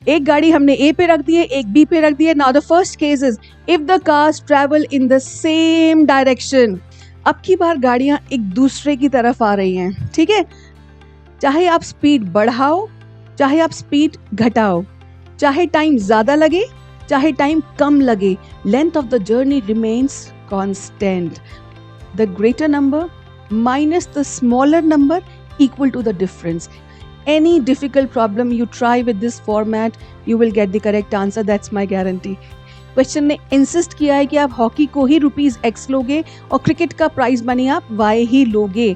एक गाड़ी हमने ए पे रख दी है, एक बी पे रख दी है. Now the first case is if the cars travel in the same direction. अब की बार गाड़ियां एक दूसरे की तरफ आ रही हैं, ठीक है. चाहे आप स्पीड बढ़ाओ, चाहे आप स्पीड घटाओ, चाहे टाइम ज्यादा लगे, चाहे टाइम कम लगे, length of the journey remains constant. The greater number minus the smaller number equal to the difference. Any difficult problem you try with this format, you will get the correct answer. That's my guarantee. Question ने insist किया है कि आप hockey को ही ₹X लोगे और cricket का prize money आप Y ही लोगे.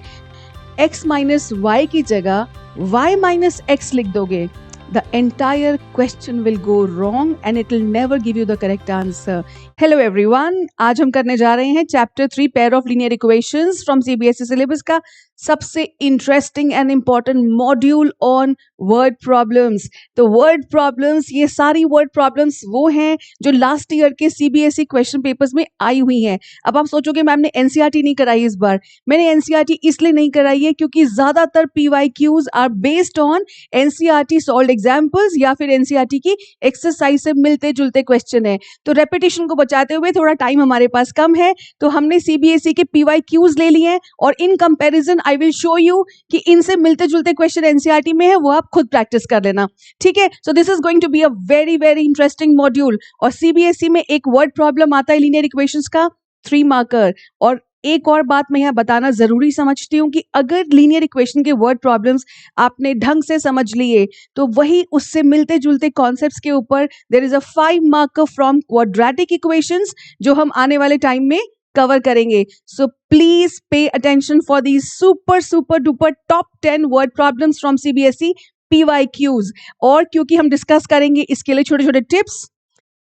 X minus Y की जगह Y minus X लिख दोगे. The entire question will go wrong and it will never give you the correct answer. Hello everyone, आज हम करने जा रहे हैं chapter 3 pair of linear equations from CBSE syllabus का सबसे interesting and important module on word problems. तो word problems, ये सारी वर्ड प्रॉब्लम्स वो हैं जो लास्ट ईयर के CBSE क्वेश्चन पेपर्स में आई हुई हैं. अब आप सोचोगे मैम ने NCERT नहीं कराई इस बार. मैंने NCERT इसलिए नहीं कराई है क्योंकि ज्यादातर PYQs are based on NCERT solved examples या फिर NCERT की एक्सरसाइज से मिलते जुलते क्वेश्चन है. तो रेपिटेशन को बचाते हुए थोड़ा टाइम हमारे पास कम है तो हमने CBSE के PYQs ले लिए हैं और in comparison I will show you कि इनसे मिलते जुलते क्वेश्चन NCERT में है, वो आप खुद प्रैक्टिस कर लेना, ठीक है. So this is going to be a very very interesting module. और CBSE में एक वर्ड प्रॉब्लम आता है लीनियर इक्वेशंस का 3 मार्कर. और एक और बात मैं यहाँ बताना जरूरी समझती हूँ कि अगर लीनियर इक्वेशन के वर्ड प्रॉब्लम्स आपने ढंग से समझ लिए तो वही उससे मिलते जुलते कॉन्सेप्ट्स के ऊपर there is a 5 marker from quadratic equations जो हम आने वाले टाइम में कवर करेंगे. So please pay attention for the super super duper top 10 word problems from CBSE PYQs. और क्योंकि हम डिस्कस करेंगे इसके लिए छोटे छोटे टिप्स,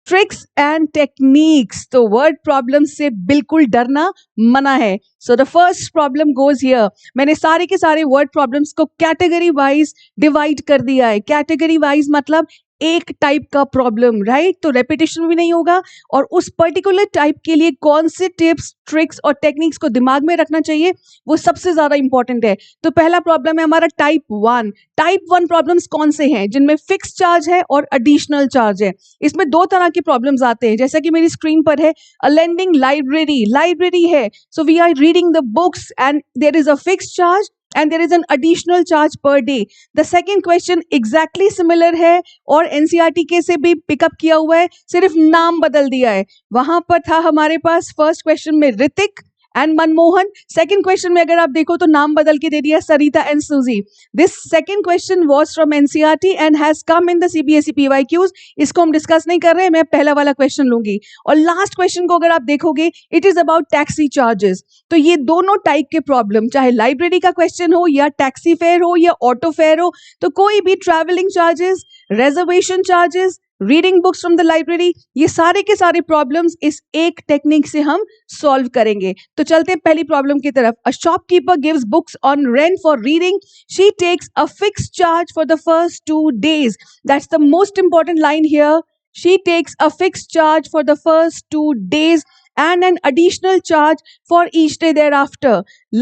ट्रिक्स एंड टेक्निक्स, तो वर्ड प्रॉब्लम से बिल्कुल डरना मना है. So the first problem goes here. मैंने सारे के सारे वर्ड प्रॉब्लम्स को कैटेगरी वाइज डिवाइड कर दिया है. कैटेगरी वाइज मतलब एक टाइप का प्रॉब्लम, राइट. तो रेपिटेशन भी नहीं होगा और उस पर्टिकुलर टाइप के लिए कौन से टिप्स, ट्रिक्स और टेक्निक्स को दिमाग में रखना चाहिए वो सबसे ज्यादा इंपॉर्टेंट है. तो पहला प्रॉब्लम है हमारा टाइप 1. टाइप 1 प्रॉब्लम्स कौन से हैं? जिनमें फिक्स चार्ज है और एडिशनल चार्ज है. इसमें दो तरह के प्रॉब्लम्स आते हैं, जैसा कि मेरी स्क्रीन पर है. अ लेंडिंग लाइब्रेरी है, so we are reading the books and there is a fix charge and there is an additional charge per day. The second question exactly similar है और NCERT के से भी पिकअप किया हुआ है, सिर्फ नाम बदल दिया है. वहां पर था हमारे पास फर्स्ट क्वेश्चन में Hrithik and Manmohan. Second question में अगर आप देखो तो नाम बदल के दे दिया सरिता एंड सुजी. This second question was from NCERT and has come in the CBSE PYQs. इसको हम डिस्कस नहीं कर रहे हैं, मैं पहला वाला क्वेश्चन लूंगी. और लास्ट क्वेश्चन को अगर आप देखोगे it is about taxi charges. तो ये दोनों टाइप के प्रॉब्लम, चाहे लाइब्रेरी का क्वेश्चन हो या टैक्सी फेयर हो या ऑटो फेयर हो, तो कोई भी travelling charges, reservation charges, reading books from the library, ये सारे के सारे प्रॉब्लम्स इस एक टेक्निक से हम सॉल्व करेंगे. तो चलते हैं पहली प्रॉब्लम की तरफ. A shopkeeper gives books on rent for reading. She takes a fixed charge for the first 2 days. That's the most important line here. She takes a fixed charge for the first 2 days and an additional charge for each day thereafter.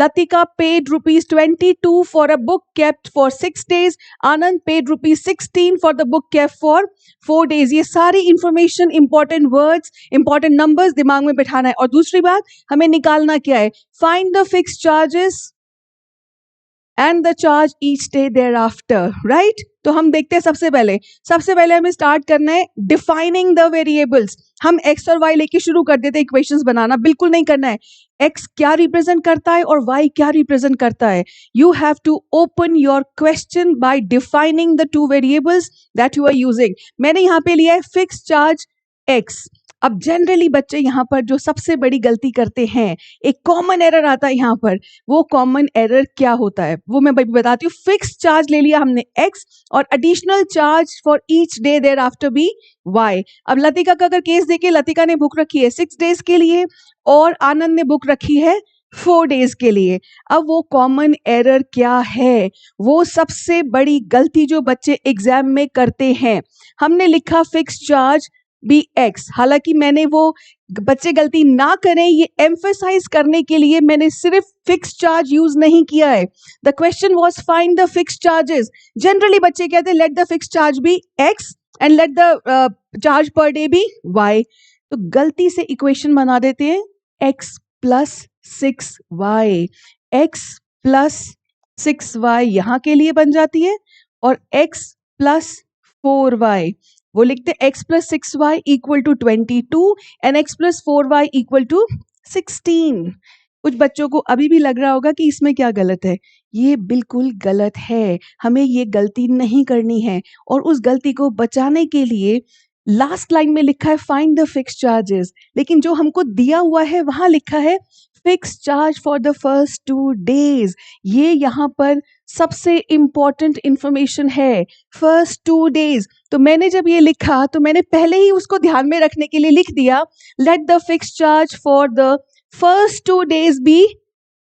Latika paid ₹22 for a book kept for 6 days. Anand paid ₹16 for the book kept for 4 days. ये सारी information, important words, important numbers दिमाग में बिठाना है. और दूसरी बात हमें निकालना क्या है? Find the fixed charges and the charge each day thereafter, right? तो हम देखते हैं सबसे पहले हमें स्टार्ट करना है डिफाइनिंग द वेरिएबल्स. हम x और y लेके शुरू कर देते हैं इक्वेशंस बनाना. बिल्कुल नहीं करना है. x क्या रिप्रेजेंट करता है और y क्या रिप्रेजेंट करता है. You have to open your question by defining the 2 variables that you are using. मैंने यहाँ पे लिया है फिक्स चार्ज x. अब जनरली बच्चे यहाँ पर जो सबसे बड़ी गलती करते हैं, एक कॉमन एरर आता है यहाँ पर. वो कॉमन एरर क्या होता है वो मैं बताती हूँ. फिक्स चार्ज ले लिया हमने x और additional charge for each day thereafter be y. अब लतिका का अगर केस देखिए, लतिका ने बुक रखी है 6 days के लिए और आनंद ने बुक रखी है 4 days के लिए. अब वो कॉमन एरर क्या है? वो सबसे बड़ी गलती जो बच्चे एग्जाम में करते हैं, हमने लिखा फिक्स चार्ज बी एक्स. हालांकि मैंने वो बच्चे गलती ना करें ये एम्फेसाइज करने के लिए मैंने सिर्फ फिक्स चार्ज यूज नहीं किया है. The question was find the fix charges. Generally बच्चे कहते हैं let the fix charge be x and let the charge per day be y। तो गलती से इक्वेशन बना देते हैं x plus 6y। x plus 6y यहाँ के लिए बन जाती है और x प्लस 4y वो लिखते हैं x plus 6y equal to 22 and x plus 4y equal to 16। कुछ बच्चों को अभी भी लग रहा होगा कि इसमें क्या गलत है। ये बिल्कुल गलत है, हमें ये गलती नहीं करनी है। और उस गलती को बचाने के लिए लास्ट लाइन में लिखा है फाइंड द फिक्स चार्जेस, लेकिन जो हमको दिया हुआ है वहां लिखा है fix charge for the first 2 days. ये यहाँ पर सबसे इंपॉर्टेंट इंफॉर्मेशन है, फर्स्ट 2 डेज। तो मैंने जब ये लिखा तो मैंने पहले ही उसको ध्यान में रखने के लिए लिख दिया let the fix charge for the first 2 days be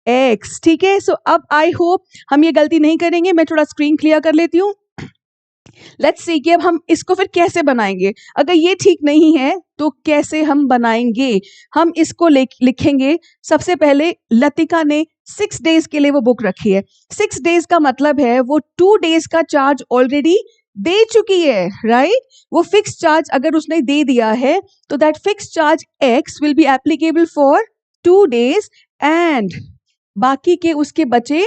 x। ठीक है, सो अब आई होप हम ये गलती नहीं करेंगे। मैं थोड़ा स्क्रीन क्लियर कर लेती हूँ। लेट्स सी कि अब हम इसको फिर कैसे बनाएंगे। अगर ये ठीक नहीं है तो कैसे हम बनाएंगे। हम इसको लिखेंगे। सबसे पहले लतिका ने 6 डेज के लिए वो बुक रखी है। 6 डेज का मतलब है वो 2 डेज का चार्ज ऑलरेडी दे चुकी है, राइट। वो फिक्स चार्ज अगर उसने दे दिया है तो that fix charge x will be applicable for 2 days and बाकी के उसके बचे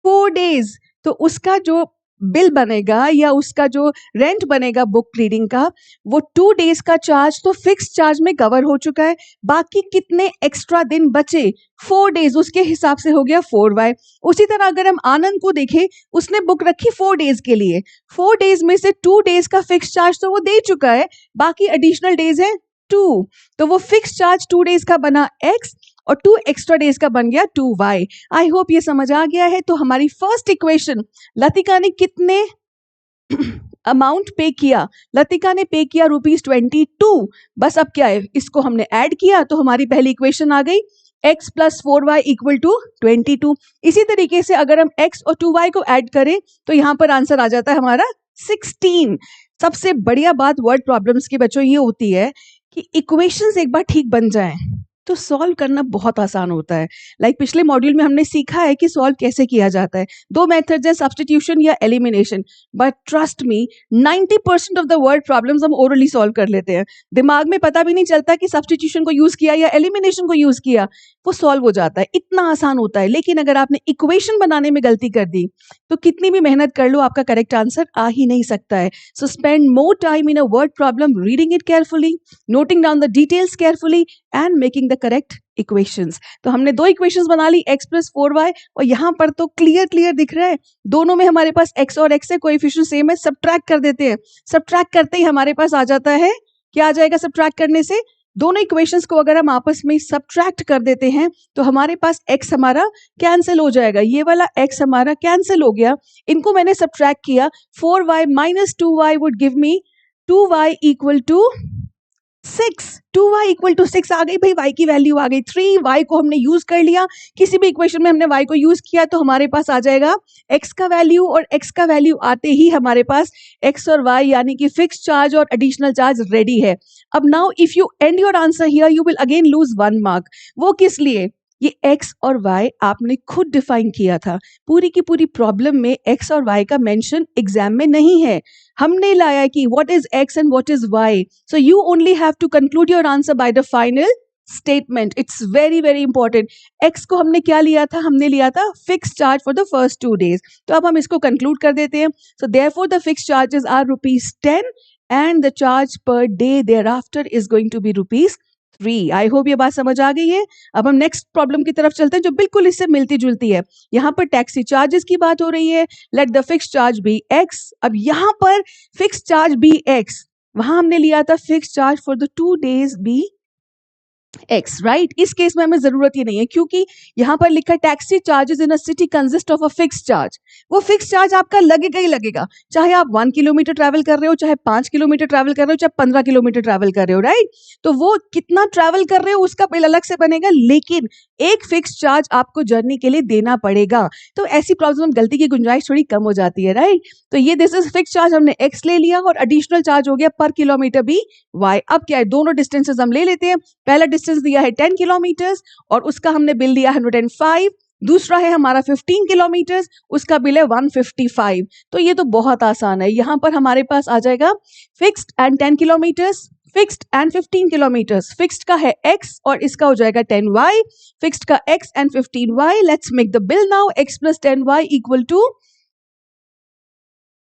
4 डेज। तो उसका जो बिल बनेगा या उसका जो रेंट बनेगा बुक रीडिंग का वो 2 डेज का चार्ज तो फिक्स चार्ज में कवर हो चुका है। बाकी कितने एक्स्ट्रा दिन बचे 4 डेज, उसके हिसाब से हो गया 4y। उसी तरह अगर हम आनंद को देखें, उसने बुक रखी 4 डेज के लिए। 4 डेज में से 2 डेज का फिक्स चार्ज तो वो दे चुका है, बाकी एडिशनल डेज है 2। तो वो फिक्स चार्ज 2 डेज का बना x और 2 एक्स्ट्रा डेज का बन गया 2y। आई होप ये समझ आ गया है। तो हमारी फर्स्ट इक्वेशन, लतिका ने कितने अमाउंट पे किया, लतिका ने पे किया ₹22। बस अब क्या है, इसको हमने ऐड किया तो हमारी पहली इक्वेशन आ गई x plus 4y equal to 22। इसी तरीके से अगर हम x और 2y को ऐड करें तो यहाँ पर आंसर आ जाता है हमारा 16। सबसे बढ़िया बात वर्ड प्रॉब्लम्स की बच्चों ये होती है कि इक्वेशंस एक बार ठीक बन जाएं तो सॉल्व करना बहुत आसान होता है। लाइक पिछले मॉड्यूल में हमने सीखा है कि सॉल्व कैसे किया जाता है। 2 मेथड्स हैं, सब्स्टिट्यूशन या elimination. But trust me 90% of the word problems हम ओरली सॉल्व कर लेते हैं। दिमाग में पता भी नहीं चलता कि सब्स्टिट्यूशन को यूज किया या एलिमिनेशन को यूज किया, वो सॉल्व हो जाता है, इतना आसान होता है। लेकिन अगर आपने इक्वेशन बनाने में गलती कर दी तो कितनी भी मेहनत कर लो आपका करेक्ट आंसर आ ही नहीं सकता है। So spend more time in a word problem reading it carefully, noting down the details carefully and making the correct equations. तो हमने 2 इक्वेशंस बना ली x प्लस 4y और यहाँ पर तो क्लियर दिख रहा है दोनों में हमारे पास x और x है, कोएफिशिएंट सेम है, सब्ट्रैक्ट कर देते हैं। सब्ट्रैक्ट करते ही हमारे पास आ जाता है, क्या आ जाएगा सब्ट्रैक्ट करने से, दोनों इक्वेशंस को अगर हम आपस में सब्ट्रैक्ट कर देते हैं तो हमारे पास x हमारा कैंसिल हो जाएगा, ये वाला x हमारा कैंसिल हो गया। इनको मैंने सब्ट्रैक्ट किया, 4y minus 2y would give me 2y equal to 6। 2y equal to 6 आ गई भाई, y की वैल्यू आ गई 3। y को हमने यूज कर लिया, किसी भी इक्वेशन में हमने y को यूज किया तो हमारे पास आ जाएगा x का वैल्यू, और x का वैल्यू आते ही हमारे पास x और y यानी कि फिक्स चार्ज और एडिशनल चार्ज रेडी है। अब now if you end your answer here you will again lose 1 mark. वो किस लिए, ये x और y आपने खुद डिफाइन किया था। पूरी की पूरी प्रॉब्लम में x और y का मेंशन एग्जाम में नहीं है, हमने लाया कि what is x and what is y। So you only have to conclude your answer by the final statement. It's very important. x को हमने क्या लिया था, हमने लिया था fix charge for the first 2 days. तो अब हम इसको कंक्लूड कर देते हैं। So therefore the fix charges are ₹10 and the charge per day thereafter is going to be ₹3। I hope ये बात समझ आ गई है। अब हम नेक्स्ट प्रॉब्लम की तरफ चलते हैं जो बिल्कुल इससे मिलती जुलती है। यहाँ पर टैक्सी चार्जेस की बात हो रही है, let the fix charge be x। अब यहाँ पर फिक्स चार्ज बी x, वहां हमने लिया था fix charge for the 2 days be x, right. इस केस में हमें जरूरत ही नहीं है क्योंकि यहाँ पर लिखा है taxi charges in a city consist of a fix charge. वो फिक्स चार्ज आपका लगेगा ही लगेगा, चाहे आप 1 किलोमीटर ट्रैवल कर रहे हो, चाहे 5 किलोमीटर ट्रैवल कर रहे हो, चाहे 15 किलोमीटर ट्रैवल कर रहे हो, राइट। तो वो कितना ट्रैवल कर रहे हो उसका बिल अलग से बनेगा, लेकिन एक फिक्स चार्ज आपको जर्नी के लिए देना पड़ेगा। तो ऐसी प्रॉब्लम गलती की गुंजाइश थोड़ी कम हो जाती है, राइट। तो ये दिस इज फिक्स चार्ज, हमने x ले लिया और एडिशनल चार्ज हो गया पर किलोमीटर भी y। अब क्या है, दोनों डिस्टेंसेस हम ले लेते हैं। पहला डिस्टेंस दिया है 10 किलोमीटर और उसका हमने बिल दिया 105, दूसरा है हमारा 15 किलोमीटर्स, उसका बिल है 155। तो ये तो बहुत आसान है। यहाँ पर हमारे पास आ जाएगा fixed and 10 kilometres, fixed and 15 kilometres. Fixed का है x और इसका हो जाएगा 10y, फिक्स्ड का x and 15y। Let's make the bill now. x plus 10y equal to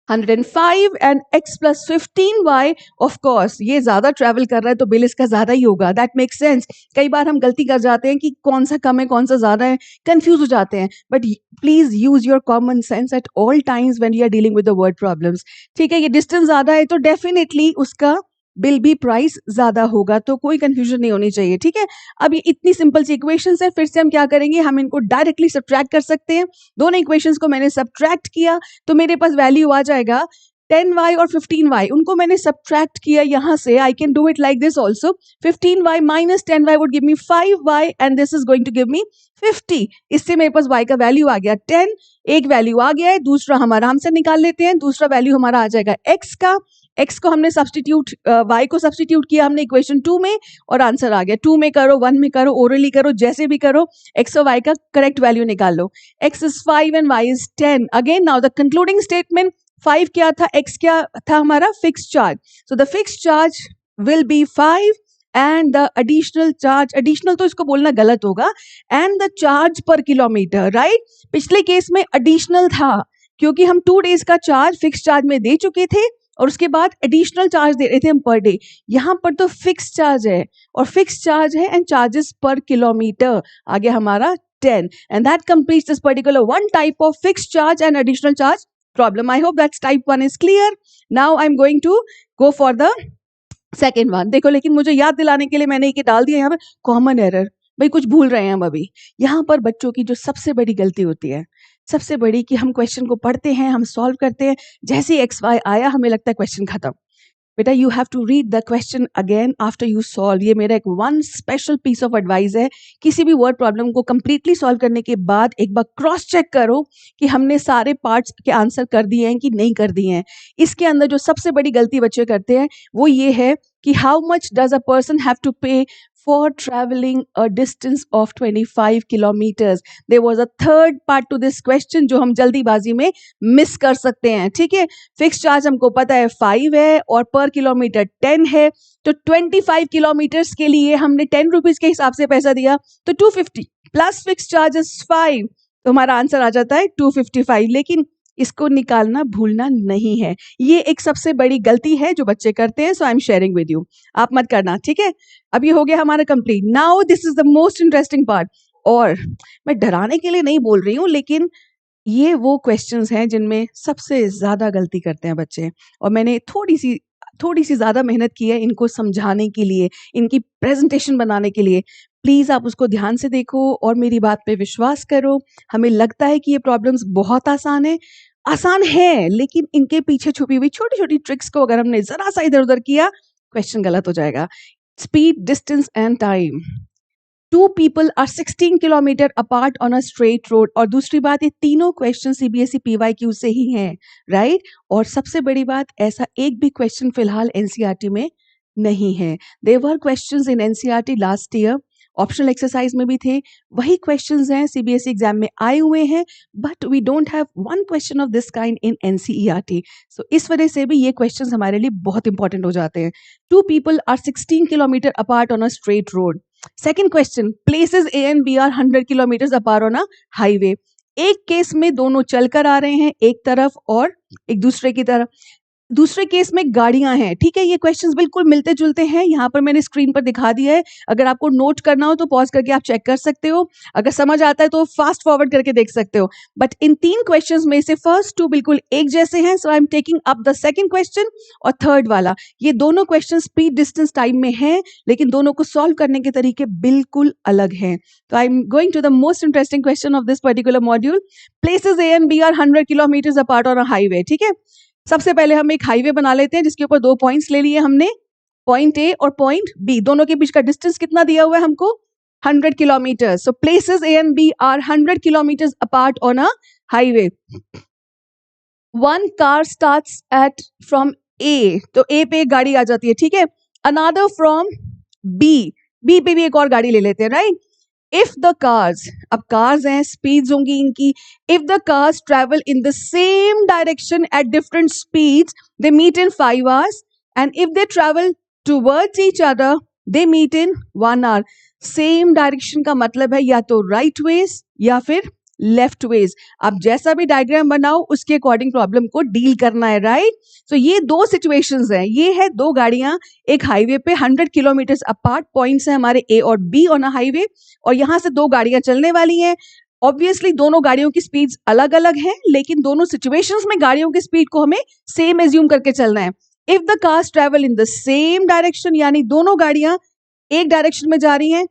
105 and x plus 15y। Of course ये ज्यादा ट्रैवल कर रहा है तो बिल इसका ज्यादा ही होगा, दैट मेक्स सेंस। कई बार हम गलती कर जाते हैं कि कौन सा कम है कौन सा ज्यादा है, कंफ्यूज हो जाते हैं। But please use your common sense at all times when you are dealing with the word problems. ठीक है, ये डिस्टेंस ज्यादा है तो डेफिनेटली उसका बिल भी प्राइस ज्यादा होगा, तो कोई कंफ्यूजन नहीं होनी चाहिए। ठीक है, अब ये इतनी सिंपल सी इक्वेशंस है, फिर से हम क्या करेंगे, हम इनको डायरेक्टली सब्ट्रैक्ट कर सकते हैं। दोनों इक्वेशंस को मैंने सब्ट्रैक्ट किया तो मेरे पास वैल्यू आ जाएगा 10y और 15y। उनको मैंने सब्ट्रैक्ट किया यहाँ से। I can do it like this also. 15y minus 10y would give me 5y and this is going to give me 50। इससे मेरे पास y का वैल्यू आ गया 10। एक वैल्यू आ गया है, दूसरा हम आराम से निकाल लेते हैं। दूसरा वैल्यू हमारा आ जाएगा x का। x को हमने सब्सटीट्यूट, y को सब्सटीट्यूट किया हमने इक्वेशन 2 में और आंसर आ गया। 2 में करो, 1 में करो, ओरली करो, जैसे भी करो, x और y का करेक्ट वैल्यू निकाल लो। x is 5 and y is 10। Again now the concluding statement, 5 क्या था, x क्या था हमारा, fixed charge. So the fixed charge will be 5 and the additional charge, additional तो इसको बोलना गलत होगा, एंड द चार्ज पर किलोमीटर, राइट। पिछले केस में एडिशनल था क्योंकि हम 2 डेज का चार्ज फिक्स चार्ज में दे चुके थे और उसके बाद एडिशनल चार्ज दे रहे थे हम पर डे। यहाँ पर तो फिक्स चार्ज है और फिक्स चार्ज है एंड चार्जेस पर किलोमीटर आ गया हमारा 10 and that completes this particular one type of fix charge and additional charge problem. I hope that's type 1 is clear. Now I'm going to go for the second one. देखो, लेकिन मुझे याद दिलाने के लिए मैंने ये डाल दिया यहाँ पर कॉमन एरर। भाई कुछ भूल रहे हैं हम अभी। यहाँ पर बच्चों की जो सबसे बड़ी गलती होती है, सबसे बड़ी, कि हम क्वेश्चन को पढ़ते हैं, हम सॉल्व करते हैं, जैसे ही XY आया हमें लगता है क्वेश्चन खत्म। बेटा you have to read the question again after you solve. ये मेरा एक one special piece of advice है। किसी भी वर्ड प्रॉब्लम को कंप्लीटली सॉल्व करने के बाद एक बार क्रॉस चेक करो कि हमने सारे पार्ट्स के आंसर कर दिए हैं कि नहीं कर दिए हैं। इसके अंदर जो सबसे बड़ी गलती बच्चे करते हैं वो ये है कि how much does a person have to pay for traveling a distance of 25 kilometers. There was a third part to this question जो हम जल्दीबाजी में मिस कर सकते हैं। ठीक है, फिक्स चार्ज हमको पता है 5 है और पर किलोमीटर 10 है, तो 25 किलोमीटर्स के लिए हमने 10 रुपीज के हिसाब से पैसा दिया, तो 250 प्लस फिक्स चार्जेस 5, तो हमारा आंसर आ जाता है 255। लेकिन इसको निकालना भूलना नहीं है, ये एक सबसे बड़ी गलती है जो बच्चे करते हैं। So I am sharing with you, आप मत करना। ठीक है, अब ये हो गया हमारा complete. Now this is the most interesting part. और मैं डराने के लिए नहीं बोल रही हूँ, लेकिन ये वो क्वेश्चंस हैं जिनमें सबसे ज्यादा गलती करते हैं बच्चे, और मैंने थोड़ी सी ज्यादा मेहनत की है इनको समझाने के लिए, इनकी प्रेजेंटेशन बनाने के लिए। प्लीज आप उसको ध्यान से देखो और मेरी बात पे विश्वास करो। हमें लगता है कि ये प्रॉब्लम्स बहुत आसान है, लेकिन इनके पीछे छुपी हुई छोटी छोटी ट्रिक्स को अगर हमने जरा सा इधर उधर किया, क्वेश्चन गलत हो जाएगा। Speed, distance and time. 2 people are 16 kilometre apart on a straight road. और दूसरी बात, ये तीनों क्वेश्चन CBSE PYQ से ही हैं, राइट। और सबसे बड़ी बात, ऐसा एक भी क्वेश्चन फिलहाल NCERT में नहीं है। There were questions in NCERT last year, optional exercise में भी थे, वही क्वेश्चंस हैं CBSE एग्जाम में आए हुए हैं, but we don't have one question of this kind in NCERT। सो इस वजह से भी ये क्वेश्चंस हमारे लिए बहुत इंपॉर्टेंट हो जाते हैं। 2 people are 16 kilometre apart on a straight road. Second question, places A and B are 100 kilometre apart on a highway. एक केस में दोनों चलकर आ रहे हैं एक तरफ और एक दूसरे की तरफ, दूसरे केस में गाड़ियां हैं। ठीक है, ये क्वेश्चंस बिल्कुल मिलते जुलते हैं। यहाँ पर मैंने स्क्रीन पर दिखा दिया है, अगर आपको नोट करना हो तो पॉज करके आप चेक कर सकते हो, अगर समझ आता है तो फास्ट फॉरवर्ड करके देख सकते हो। बट इन 3 क्वेश्चंस में से फर्स्ट 2 बिल्कुल एक जैसे हैं, so I am taking up the second question और थर्ड वाला। ये दोनों क्वेश्चन स्पीड, डिस्टेंस, टाइम में हैं, लेकिन दोनों को सॉल्व करने के तरीके बिल्कुल अलग हैं। तो I am going to the most interesting question of this particular module. Places A and B are 100 kilometre apart on a highway. ठीक है, सबसे पहले हम एक हाईवे बना लेते हैं जिसके ऊपर 2 पॉइंट्स ले लिए हमने, पॉइंट A और पॉइंट B। दोनों के बीच का डिस्टेंस कितना दिया हुआ है हमको, 100 kilometre. So places A and B are 100 kilometre apart on a highway. One car starts at from A, तो A पे एक गाड़ी आ जाती है। ठीक है, अनदर फ्रॉम B, B पे भी एक और गाड़ी ले लेते हैं, राइट। इफ द कार्स, अब कार्स हैं, स्पीड्स होंगी इनकी, if the cars travel in the same direction at different speeds they meet in 5 hours, and if they travel towards each other they meet in 1 hour. Same direction का मतलब है या तो right veg या फिर left veg. आप जैसा भी डायग्राम बनाओ उसके अकॉर्डिंग प्रॉब्लम को डील करना है, राइट. सो ये दो सिचुएशंस हैं. ये है दो गाड़ियां एक हाईवे पे 100 किलोमीटर अपार्ट पॉइंट्स हैं हमारे ए और बी ऑन अ हाईवे, और यहां से दो गाड़ियां चलने वाली हैं. ऑब्वियसली दोनों गाड़ियों की स्पीड्स अलग अलग हैं, लेकिन दोनों सिचुएशंस में गाड़ियों की स्पीड को हमें सेम एज्यूम करके चलना है. If the cars travel in the same direction, यानी दोनों गाड़ियां एक डायरेक्शन में जा रही हैं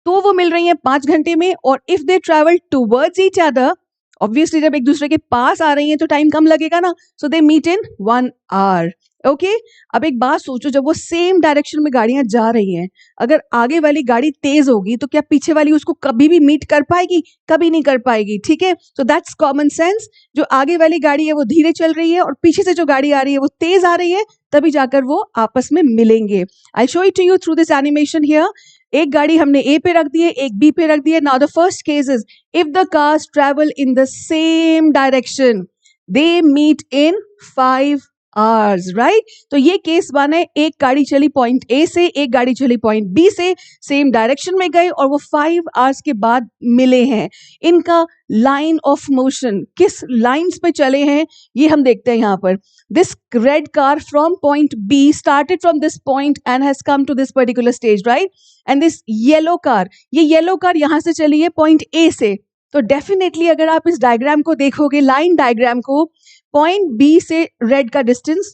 तो वो मिल रही हैं 5 घंटे में. और if they travel towards each other, obviously जब एक दूसरे के पास आ रही हैं तो टाइम कम लगेगा ना, so they meet in 1 hour. Okay, अब एक बात सोचो, जब वो सेम डायरेक्शन में गाड़ियां जा रही हैं, अगर आगे वाली गाड़ी तेज होगी तो क्या पीछे वाली उसको कभी भी मीट कर पाएगी? कभी नहीं कर पाएगी. ठीक है, सो दैट्स कॉमन सेंस. जो आगे वाली गाड़ी है वो धीरे चल रही है और पीछे से जो गाड़ी आ रही है वो तेज आ रही है, तभी जाकर वो आपस में मिलेंगे. I show it to you through this animation here. एक गाड़ी हमने ए पे रख दी है, एक बी पे रख दी है. Now the first case is if the cars travel in the same direction they meet in 5 hours, right. तो ये केस 1 है. एक गाड़ी चली पॉइंट ए से, एक गाड़ी चली पॉइंट बी से, सेम डायरेक्शन में गए और वो 5 hours के बाद मिले हैं. इनका लाइन ऑफ मोशन किस लाइंस पे चले हैं ये हम देखते हैं यहाँ पर. This red car from point B started from this point and has come to this particular stage, right. And this yellow car, ये येलो कार यहाँ से चली है पॉइंट ए से. तो डेफिनेटली अगर आप इस डायग्राम को देखोगे, लाइन डायग्राम को, पॉइंट बी से रेड का डिस्टेंस,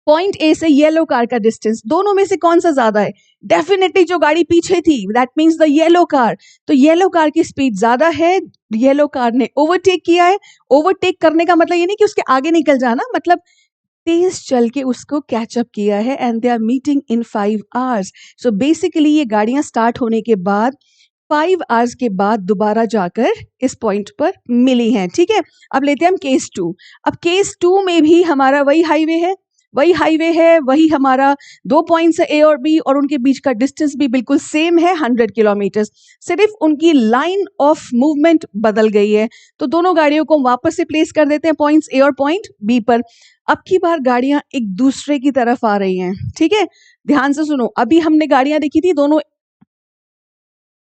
पॉइंट ए से येलो कार का डिस्टेंस, दोनों में से कौन सा ज्यादा है? डेफिनेटली जो गाड़ी पीछे थी, that means the yellow car. तो येलो कार की स्पीड ज्यादा है, येलो कार ने ओवरटेक किया है. ओवरटेक करने का मतलब ये नहीं कि उसके आगे निकल जाना, मतलब तेज चल के उसको कैचअप किया है. And they are meeting in 5 hours. So basically ये गाड़ियां स्टार्ट होने के बाद 5 hours के बाद दोबारा जाकर इस पॉइंट पर मिली हैं. ठीक है, अब लेते हैं हम केस 2. अब केस 2 में भी हमारा वही हाईवे है, वही हमारा 2 पॉइंट्स है ए और बी, और उनके बीच का डिस्टेंस भी बिल्कुल सेम है 100 किलोमीटर. सिर्फ उनकी लाइन ऑफ मूवमेंट बदल गई है. तो दोनों गाड़ियों को वापस से प्लेस कर देते हैं पॉइंट्स ए और पॉइंट बी पर. अब की बार गाड़ियां एक दूसरे की तरफ आ रही हैं. ठीक है, ध्यान से सुनो. अभी हमने गाड़ियां देखी थी दोनों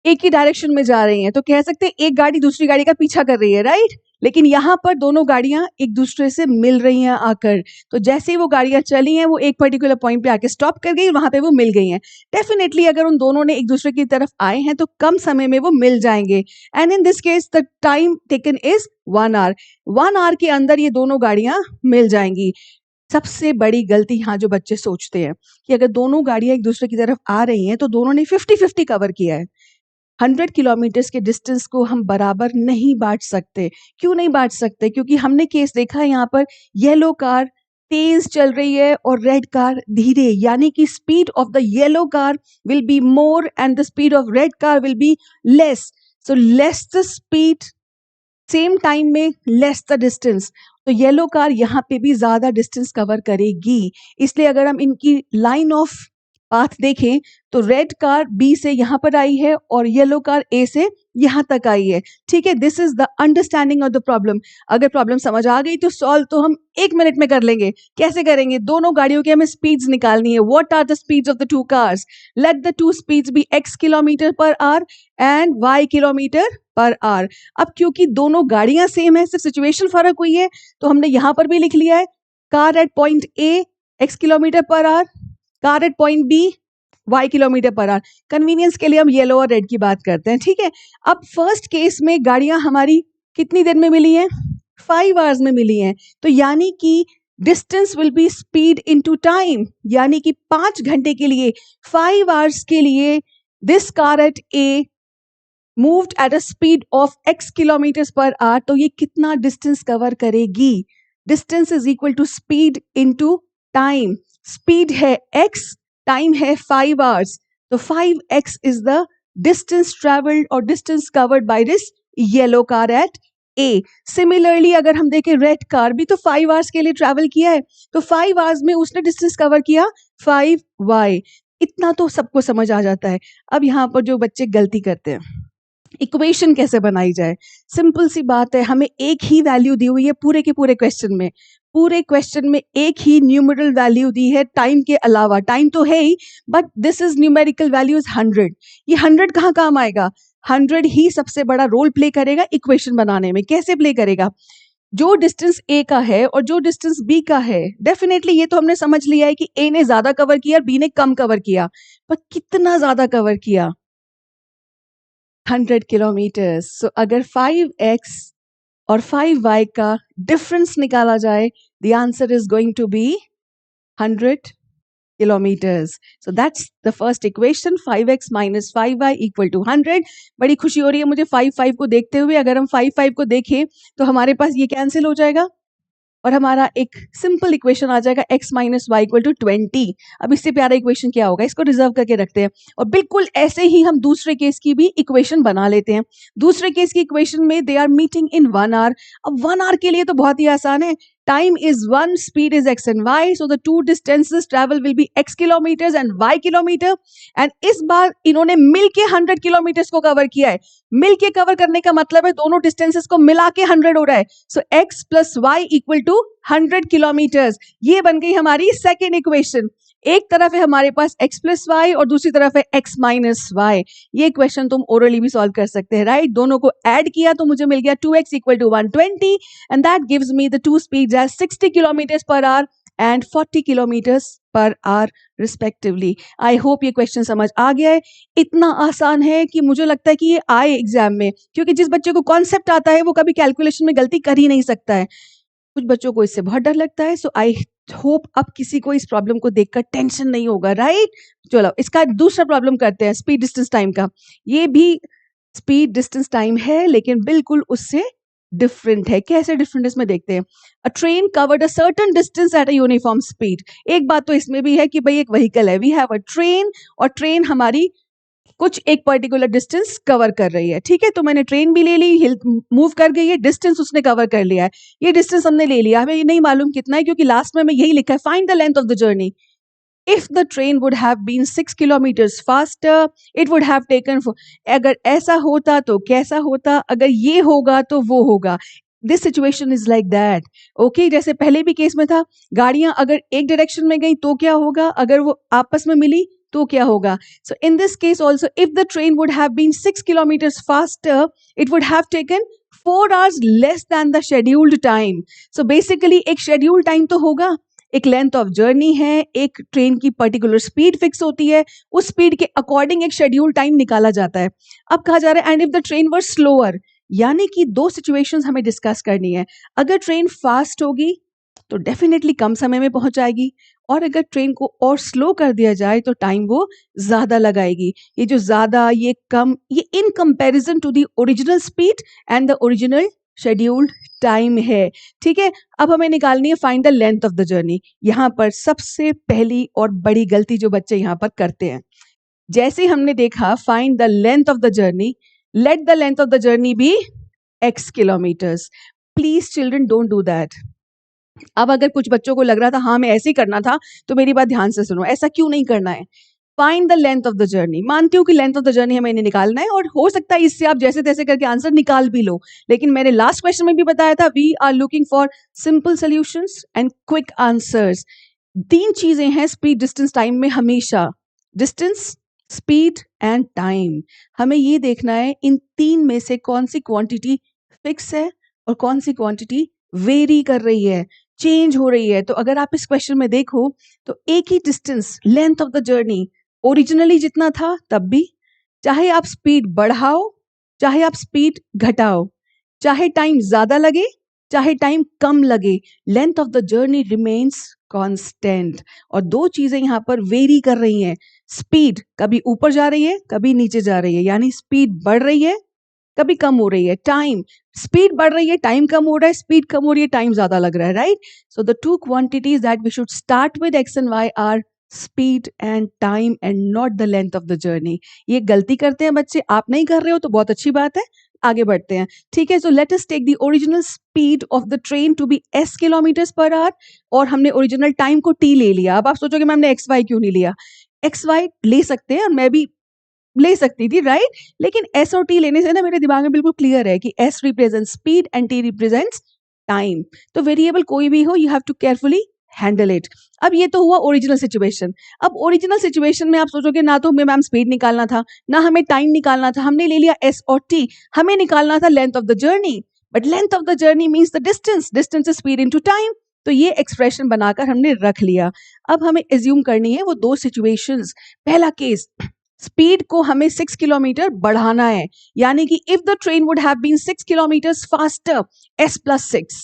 एक ही डायरेक्शन में जा रही हैं, तो कह सकते हैं एक गाड़ी दूसरी गाड़ी का पीछा कर रही है, राइट. लेकिन यहाँ पर दोनों गाड़ियां एक दूसरे से मिल रही हैं आकर. तो जैसे ही वो गाड़ियां चली हैं वो एक पर्टिकुलर पॉइंट पे आके स्टॉप कर गई, वहां पे वो मिल गई हैं. डेफिनेटली अगर उन दोनों ने एक दूसरे की तरफ आए हैं तो कम समय में वो मिल जाएंगे. And in this case the time taken is 1 hour. 1 hour के अंदर ये दोनों गाड़ियां मिल जाएंगी. सबसे बड़ी गलती यहाँ जो बच्चे सोचते हैं कि अगर दोनों गाड़ियां एक दूसरे की तरफ आ रही हैं तो दोनों ने 50-50 कवर किया है. 100 किलोमीटर के डिस्टेंस को हम बराबर नहीं बांट सकते. क्यों नहीं बांट सकते? क्योंकि हमने केस देखा है यहाँ पर येलो कार तेज चल रही है और रेड कार धीरे, यानी कि speed of the yellow car will be more and the speed of red car will be less. So less the speed, same time में लेस द डिस्टेंस. तो येलो कार यहाँ पे भी ज्यादा डिस्टेंस कवर करेगी. इसलिए अगर हम इनकी लाइन ऑफ पाथ देखें तो रेड कार बी से यहाँ पर आई है और येलो कार ए से यहाँ तक आई है. ठीक है, this is the understanding of the problem. अगर प्रॉब्लम समझ आ गई तो सॉल्व तो हम 1 मिनट में कर लेंगे. कैसे करेंगे? दोनों गाड़ियों की हमें स्पीड्स निकालनी है. What are the speeds of the two cars? Let the two speeds be x kilometre पर आवर एंड y किलोमीटर पर आवर. अब क्योंकि दोनों गाड़ियां सेम है, सिर्फ सिचुएशन फर्क हुई है, तो हमने यहाँ पर भी लिख लिया है car at point A x kilometre पर hour, car at point B y kilometre पर आवर. कन्वीनियंस के लिए हम येलो और रेड की बात करते हैं. ठीक है, अब फर्स्ट केस में गाड़ियां हमारी कितनी देर में मिली हैं? 5 hours में मिली हैं. तो यानी कि distance will be speed into time, यानी कि 5 घंटे के लिए, 5 hours के लिए this car at A moved at a speed of x kilometre पर आवर. तो ये कितना डिस्टेंस कवर करेगी? Distance is equal to speed into time. Speed है x, टाइम है 5 hours. तो 5x is the distance travelled और distance covered by this yellow car at A. Similarly अगर हम देखें रेड कार भी तो 5 hours के लिए ट्रेवल किया है, तो 5 hours में उसने डिस्टेंस कवर किया 5y. इतना तो सबको समझ आ जाता है. अब यहाँ पर जो बच्चे गलती करते हैं, इक्वेशन कैसे बनाई जाए। सिंपल सी बात है, हमें एक ही वैल्यू दी हुई है पूरे के पूरे क्वेश्चन में। पूरे क्वेश्चन में एक ही न्यूमेरल वैल्यू दी है टाइम के अलावा। टाइम तो है ही, but this is numerical value is 100। ये 100 कहाँ काम आएगा? 100 ही सबसे बड़ा रोल प्ले करेगा इक्वेशन बनाने में। कैसे प्ले करेगा? जो डिस्टेंस ए का है और जो डिस्टेंस बी का है, डेफिनेटली ये तो हमने समझ लिया है कि ए ने ज्यादा कवर किया और बी ने कम कवर किया, पर कितना ज्यादा कवर किया? 100 किलोमीटर। सो अगर 5x और 5y का डिफरेंस निकाला जाए, the answer is going to be 100 kilometers. So that's the first equation, 5x minus 5y equal to 100. बड़ी खुशी हो रही है मुझे 5 को देखते हुए। अगर हम 5 को देखें तो हमारे पास ये कैंसिल हो जाएगा और हमारा एक सिंपल इक्वेशन आ जाएगा x minus y equal to 20। अब इससे प्यारा इक्वेशन क्या होगा? इसको रिजर्व करके रखते हैं और बिल्कुल ऐसे ही हम दूसरे केस की भी इक्वेशन बना लेते हैं। दूसरे केस की इक्वेशन में they are meeting in 1 hour. अब 1 आवर के लिए तो बहुत ही आसान है। Time is 1, speed is x and y, so the two distances travel will be x kilometres and y kilometre. And इस बार इन्होंने मिलके 100 किलोमीटर्स को कवर किया है। मिलके कवर करने का मतलब है दोनों डिस्टेंसेस को मिला के 100 हो रहा है। So x plus y equal to 100 kilometres. ये बन गई हमारी सेकेंड इक्वेशन। एक तरफ है हमारे पास x प्लस वाई और दूसरी तरफ है x माइनस वाई। ये इक्वेशन तुम ओरली भी सॉल्व कर सकते हैं, राइट? दोनों को ऐड किया तो मुझे मिल गया 2x equal to 120 and that gives me the two speeds as 60 kilometres per hour and 40 kilometres per hour respectively. I hope ये क्वेश्चन समझ आ गया है। इतना आसान है कि मुझे लगता है कि ये आए एग्जाम में, क्योंकि जिस बच्चे को कॉन्सेप्ट आता है वो कभी कैलकुलेशन में गलती कर ही नहीं सकता है। कुछ बच्चों को इससे बहुत डर लगता है। सो आई होप अब किसी को इस प्रॉब्लम को देखकर टेंशन नहीं होगा, राइट? चलो इसका दूसरा प्रॉब्लम करते हैं, स्पीड डिस्टेंस टाइम का। ये भी स्पीड डिस्टेंस टाइम है लेकिन बिल्कुल उससे डिफरेंट है। कैसे डिफरेंट इसमें देखते हैं। अ train covered a certain distance at a uniform speed. एक बात तो इसमें भी है कि भाई एक व्हीकल है, वी हैव अ ट्रेन, और ट्रेन हमारी कुछ एक पर्टिकुलर डिस्टेंस कवर कर रही है, ठीक है? तो मैंने ट्रेन भी ले ली, हिल मूव कर गई है, डिस्टेंस उसने कवर कर लिया है। ये डिस्टेंस हमने ले लिया, हमें ये नहीं मालूम कितना है क्योंकि लास्ट में यही लिखा है, find the length of the journey. If the train would have been 6 kilometers faster, it would have taken अगर ऐसा होता तो कैसा होता, अगर ये होगा तो वो होगा। This situation is like that, okay? जैसे पहले भी केस में था, गाड़ियां अगर एक डायरेक्शन में गई तो क्या होगा, अगर वो आपस में मिली तो क्या होगा। So in this case also, if the train would have been 6 kilometers faster, it would have taken 4 hours less than the scheduled time. So basically एक scheduled time तो होगा, एक लेंथ ऑफ जर्नी है, एक ट्रेन की particular speed fix होती है, उस स्पीड के अकॉर्डिंग एक शेड्यूल टाइम निकाला जाता है। अब कहा जा रहा है and if the train were slower, यानी कि दो सिचुएशंस हमें डिस्कस करनी है। अगर ट्रेन फास्ट होगी तो डेफिनेटली कम समय में पहुंच जाएगी, और अगर ट्रेन को और स्लो कर दिया जाए तो टाइम वो ज्यादा लगाएगी। ये जो ज्यादा, ये कम, ये in comparison to the original speed and the original scheduled time है, ठीक है? अब हमें निकालनी है find the length of the journey. यहां पर सबसे पहली और बड़ी गलती जो बच्चे यहां पर करते हैं, जैसे हमने देखा find the length of the journey, let the length of the journey be x kilometres. Please children don't do that. अब अगर कुछ बच्चों को लग रहा था हाँ मैं ऐसे ही करना था, तो मेरी बात ध्यान से सुनो, ऐसा क्यों नहीं करना है। Find the length of the journey, मानती हूँ कि लेंथ ऑफ द जर्नी हमें निकालना है और हो सकता है इससे आप जैसे तैसे करके आंसर निकाल भी लो, लेकिन मैंने लास्ट क्वेश्चन में भी बताया था we are looking for simple solutions and quick answers. 3 चीजें हैं स्पीड डिस्टेंस टाइम में हमेशा, डिस्टेंस, स्पीड एंड टाइम। हमें ये देखना है इन 3 में से कौन सी क्वांटिटी फिक्स है और कौन सी क्वांटिटी वेरी कर रही है, चेंज हो रही है। तो अगर आप इस क्वेश्चन में देखो तो एक ही distance, length of the journey originally जितना था तब भी, चाहे आप स्पीड बढ़ाओ चाहे आप स्पीड घटाओ, चाहे टाइम ज्यादा लगे चाहे टाइम कम लगे, length of the journey remains constant. और 2 चीजें यहाँ पर वेरी कर रही हैं, स्पीड कभी ऊपर जा रही है कभी नीचे जा रही है, यानी स्पीड बढ़ रही है कभी कम हो रही है। टाइम, स्पीड बढ़ रही है टाइम कम हो रहा है, स्पीड कम हो रही है टाइम ज्यादा लग रहा है, right? So the 2 quantities that we should start with x and y are speed and time and not the length of the journey. ये गलती करते हैं बच्चे, आप नहीं कर रहे हो तो बहुत अच्छी बात है, आगे बढ़ते हैं, ठीक है? So let us take the original speed of the train to be s kilometres per hour, और हमने ओरिजिनल टाइम को t ले लिया। अब आप सोचोगे मैम ने xy क्यों नहीं लिया? xy ले सकते हैं और मैं भी ले सकती थी, राइट? लेकिन एस और टी लेने से ना मेरे दिमाग में बिल्कुल क्लियर है कि s represent speed and t represents time. तो वेरिएबल कोई भी हो, you have to carefully handle it. अब ये तो हुआ ओरिजिनल सिचुएशन। अब ओरिजिनल सिचुएशन में आप सोचोगे ना तो हमें मैम स्पीड निकालना था, ना हमें टाइम निकालना था, हमने ले लिया एस और टी, हमें निकालना था length of the journey. But length of the journey means the distance, distance is speed into time. तो ये एक्सप्रेशन बनाकर हमने रख लिया। अब हमें एज्यूम करनी है वो दो सिचुएशंस। पहला केस, स्पीड को हमें 6 किलोमीटर बढ़ाना है, यानी कि if the train would have been 6 kilometre faster, s + 6,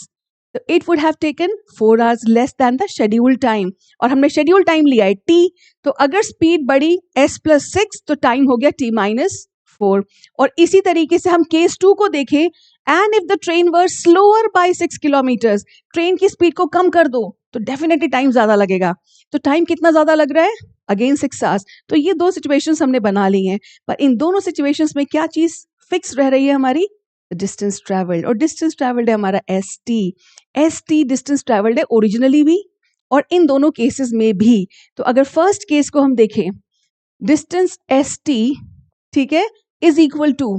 तो it would have taken 4 hours less than the schedule time. और हमने शेड्यूल टाइम लिया है t, तो अगर स्पीड बढ़ी s + 6 तो टाइम हो गया t - 4। और इसी तरीके से हम केस 2 को देखें, and if the train were slower by 6 kilometres, train की स्पीड को कम कर दो तो डेफिनेटली टाइम ज्यादा लगेगा। तो टाइम कितना ज्यादा लग रहा है? Again 6 hours. तो ये दो सिचुएशंस हमने बना ली हैं, पर इन दोनों सिचुएशंस में क्या चीज फिक्स रह रही है हमारी? Distance travelled. और डिस्टेंस ट्रेवल्ड है हमारा एस टी डिस्टेंस ट्रेवल्ड है ओरिजिनली भी और इन दोनों केसेस में भी। तो अगर फर्स्ट केस को हम देखें, डिस्टेंस एस टी, ठीक है, इज इक्वल टू,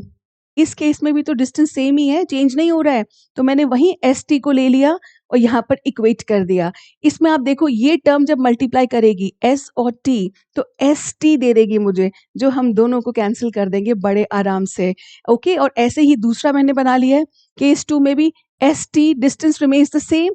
इस केस में भी तो डिस्टेंस सेम ही है, चेंज नहीं हो रहा है, तो मैंने वही एस टी को ले लिया और यहाँ पर इक्वेट कर दिया। इसमें आप देखो ये टर्म जब मल्टीप्लाई करेगी एस और टी, तो एस टी दे देगी मुझे, जो हम दोनों को कैंसिल कर देंगे बड़े आराम से। ओके, और ऐसे ही दूसरा मैंने बना लिया है, केस 2 में भी S T, distance remains the same,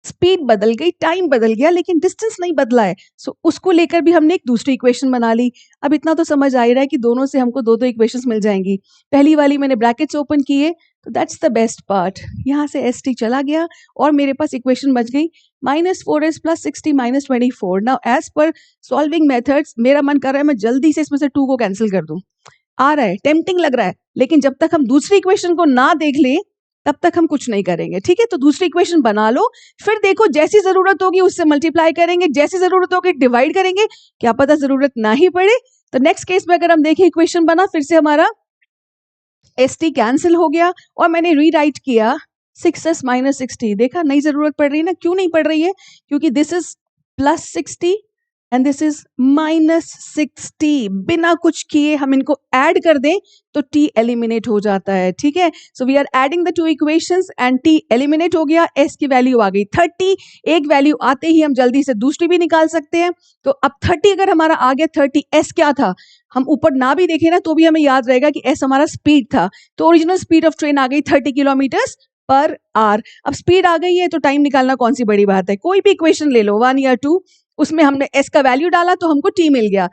speed बदल गई, टाइम बदल गया, लेकिन डिस्टेंस नहीं बदला है। सो उसको लेकर भी हमने एक दूसरी इक्वेशन बना ली। अब इतना तो समझ आ ही रहा है कि दोनों से हमको दो दो इक्वेशंस मिल जाएंगी। पहली वाली मैंने ब्रैकेट्स ओपन किए, तो दैट्स द बेस्ट पार्ट। यहाँ से एस टी चला गया और मेरे पास इक्वेशन बच गई -4s + 60 - 24। Now as per solving methods मेरा मन कर रहा है मैं जल्दी से इसमें से 2 को कैंसिल कर दूं। आ रहा है, टेम्पटिंग लग रहा है, लेकिन जब तक हम दूसरी इक्वेशन को ना देख लें तब तक हम कुछ नहीं करेंगे। ठीक है, तो दूसरी इक्वेशन बना लो, फिर देखो जैसी जरूरत होगी उससे मल्टीप्लाई करेंगे, जैसी जरूरत होगी डिवाइड करेंगे, क्या पता जरूरत ना ही पड़े। तो नेक्स्ट केस में अगर हम देखें, इक्वेशन बना, फिर से हमारा एस टी कैंसिल हो गया और मैंने रीराइट किया 6s - 60। देखा नहीं जरूरत पड़ रही ना, क्यों नहीं पड़ रही है? क्योंकि this is +60 and this is -60। बिना कुछ किए हम इनको ऐड कर दें तो t एलिमिनेट हो जाता है। ठीक है, so we are adding the 2 equations and t eliminate हो गया, s की वैल्यू आ गई 30। एक वैल्यू आते ही हम जल्दी से दूसरी भी निकाल सकते हैं। तो अब 30 अगर हमारा आ गया, 30 s क्या था, हम ऊपर ना भी देखें ना तो भी हमें याद रहेगा कि s हमारा स्पीड था। तो ओरिजिनल स्पीड ऑफ ट्रेन आ गई 30 किलोमीटर पर आवर। अब स्पीड आ गई है तो टाइम निकालना कौन सी बड़ी बात है? कोई भी इक्वेशन ले लो, 1 या 2, उसमें हमने s का वैल्यू डाला तो हमको t मिल गया,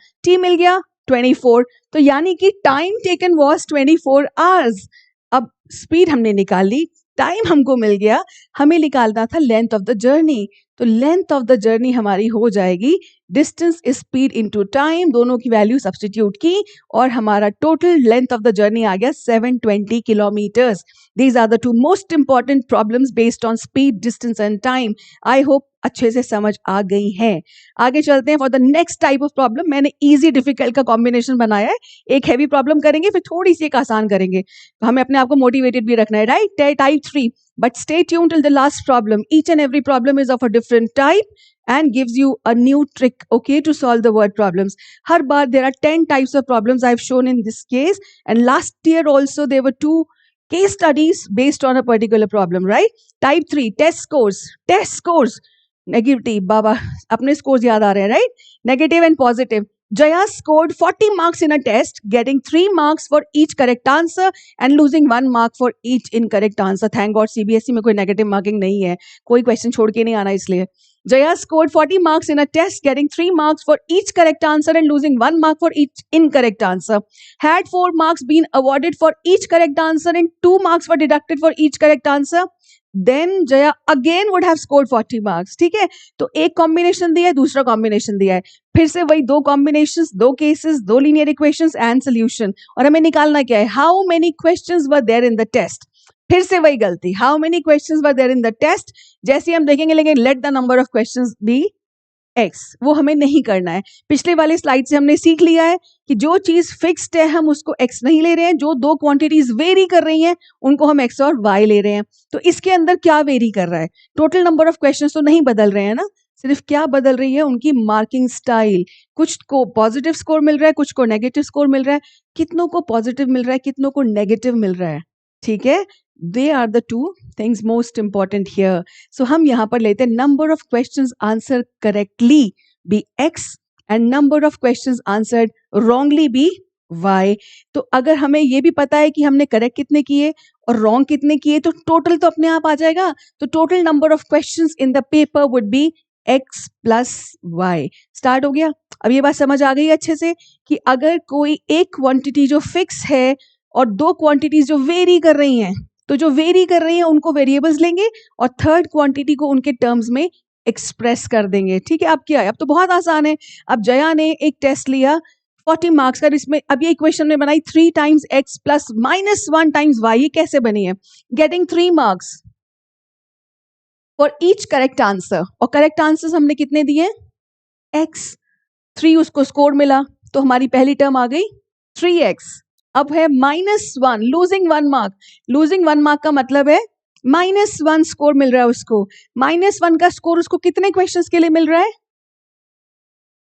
24। तो यानी कि टाइम टेकन वाज 24 आवर्स। अब स्पीड हमने निकाल ली, टाइम हमको मिल गया, हमें निकालना था लेंथ ऑफ द जर्नी। तो लेंथ ऑफ द जर्नी हमारी हो जाएगी distance is speed into time, दोनों की वैल्यू सब्स्टिट्यूट की और हमारा total length of the journey आ गया 720 kilometers. These are the 2 most important problems based on speed, distance and time. I hope अच्छे से समझ आ गई है। आगे चलते हैं for the next type of problem. मैंने इजी डिफिकल्ट का कॉम्बिनेशन बनाया है, एक हैवी प्रॉब्लम करेंगे फिर थोड़ी सी एक आसान करेंगे, तो हमें अपने आप को मोटिवेटेड भी रखना है, right? Type 3, but stay tuned till the last problem. Each and every problem is of a different type and gives you a new trick, okay, to solve the word problems. Her bar there are 10 types of problems I've shown in this case, and last year also there were 2 case studies based on a particular problem, right? Type 3, test scores, negative, बाबा अपने scores याद आ रहे हैं, right? Negative and positive. Jaya scored 40 marks in a test, getting 3 marks for each correct answer and losing 1 mark for each incorrect answer. Thank God CBSE में कोई negative marking नहीं है, कोई question छोड़ के नहीं आना इसलिए। Jaya scored 40 marks in a test, getting 3 marks for each correct answer and losing 1 mark for each incorrect answer. Had 4 marks been awarded for each correct answer and 2 marks were deducted for each correct answer, then Jaya again would have scored 40 marks. ठीक है, तो एक combination दिया है, दूसरा combination दिया है, फिर से वही 2 combinations, 2 cases, 2 linear equations and solution. और हमें निकालना क्या है? How many questions were there in the test. फिर से वही गलती, how many questions were there in the test, जैसे हम देखेंगे, लेकिन let the number of questions be x, वो हमें नहीं करना है। पिछले वाले स्लाइड से हमने सीख लिया है कि जो चीज फिक्स्ड है हम उसको x नहीं ले रहे हैं, जो 2 क्वांटिटीज वेरी कर रही हैं उनको हम x और y ले रहे हैं। तो इसके अंदर क्या वेरी कर रहा है? टोटल नंबर ऑफ क्वेश्चंस तो नहीं बदल रहे हैं ना, सिर्फ क्या बदल रही है, उनकी मार्किंग स्टाइल। कुछ को पॉजिटिव स्कोर मिल रहा है, कुछ को नेगेटिव स्कोर मिल रहा है, कितनों को पॉजिटिव मिल रहा है, कितनों को नेगेटिव मिल रहा है। ठीक है, they are the two things most important here. So हम यहाँ पर लेते हैं number of questions answer correctly be x and number of questions answered wrongly be y। तो अगर हमें ये भी पता है कि हमने करेक्ट कितने किए और रॉन्ग कितने किए, तो टोटल तो अपने आप आ जाएगा। तो total number of questions in the paper would be x plus y. Start हो गया। अब ये बात समझ आ गई अच्छे से कि अगर कोई एक क्वांटिटी जो फिक्स है और दो क्वांटिटीज जो वेरी कर रही हैं, तो जो वेरी कर रही हैं उनको वेरिएबल्स लेंगे और थर्ड क्वांटिटी को उनके टर्म्स में एक्सप्रेस कर देंगे। ठीक है, अब क्या है, अब तो बहुत आसान है। अब जया ने एक टेस्ट लिया 40 मार्क्स का, इसमें अब ये इक्वेशन में बनाई 3 times x plus -1 times y। ये कैसे बनी है? Getting 3 marks for each correct answer. और करेक्ट आंसर्स हमने कितने दिए? x। 3 उसको स्कोर मिला, तो हमारी पहली टर्म आ गई 3x। अब है -1, लूजिंग 1 मार्क। लूजिंग 1 मार्क का मतलब है -1 स्कोर मिल रहा है उसको। -1 का स्कोर उसको कितने क्वेश्चंस के लिए मिल रहा है?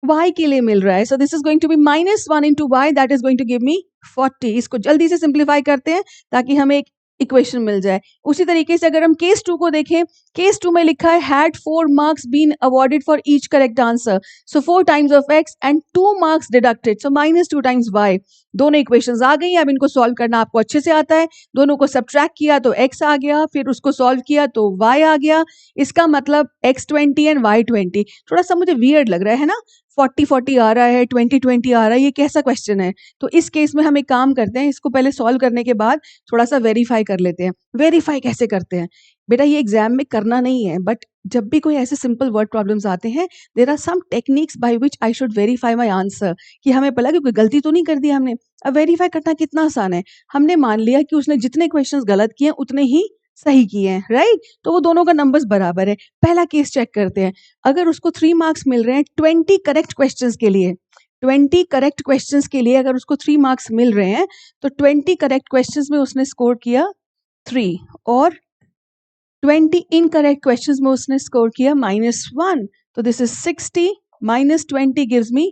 y के लिए मिल रहा है। So this is going to be -1 into y, that is going to give me 40। इसको जल्दी से सिंप्लीफाई करते हैं ताकि हमें एक इक्वेशन मिल जाए। उसी तरीके से अगर हम केस 2 को देखें, केस 2 में लिखा है had 4 marks been awarded for each correct answer, so 4 times of x and 2 marks deducted, so -2 times y। दोनों इक्वेशंस आ गई। अब इनको सॉल्व करना आपको अच्छे से आता है। दोनों को सब्ट्रैक्ट किया तो x आ गया, फिर उसको सॉल्व किया तो y आ गया। इसका मतलब x 20 एंड y 20। थोड़ा सा मुझे वियर्ड लग रहा है ना, 40-40 आ रहा है, 20-20 आ रहा है, ये कैसा क्वेश्चन है? तो इस केस में हम एक काम करते हैं, इसको पहले सॉल्व करने के बाद थोड़ा सा वेरीफाई कर लेते हैं। वेरीफाई कैसे करते हैं बेटा? ये एग्जाम में करना नहीं है, बट जब भी कोई ऐसे सिंपल वर्ड प्रॉब्लम्स आते हैं, there are some techniques by which I should verify my answer, कि हमें पता कि कोई गलती तो नहीं कर दी हमने। अब वेरीफाई करना कितना आसान है। हमने मान लिया कि उसने जितने क्वेश्चंस गलत किए उतने ही सही किए हैं, राइट? तो वो दोनों का नंबर्स बराबर है। पहला केस चेक करते हैं। अगर उसको 3 मार्क्स मिल रहे हैं 20 करेक्ट क्वेश्चंस के लिए, 20 करेक्ट क्वेश्चंस के लिए अगर उसको 3 मार्क्स मिल रहे हैं, तो 20 करेक्ट क्वेश्चंस में उसने स्कोर किया 3 और 20 इनकरेक्ट क्वेश्चंस में उसने स्कोर किया -1। तो दिस इज 60 -20 गिव्स मी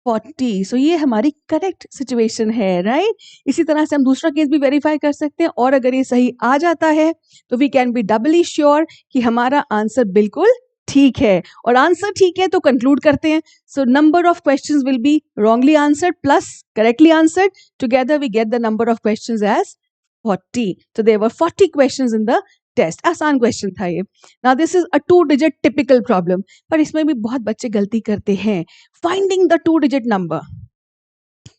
40। सो ये हमारी करेक्ट सिचुएशन है, राइट? इसी तरह से हम दूसरा केस भी वेरीफाई कर सकते हैं, और अगर ये सही आ जाता है तो we can be Dabali sure कि हमारा आंसर बिल्कुल ठीक है। और आंसर ठीक है तो कंक्लूड करते हैं। So number of questions will be wrongly answered plus correctly answered, together we get the number of questions as 40। तो there were 40 questions in the test. आसान क्वेश्चन था ये। Now this is a 2 digit typical problem, पर इसमें भी बहुत बच्चे गलती करते हैं। Finding the 2 digit number.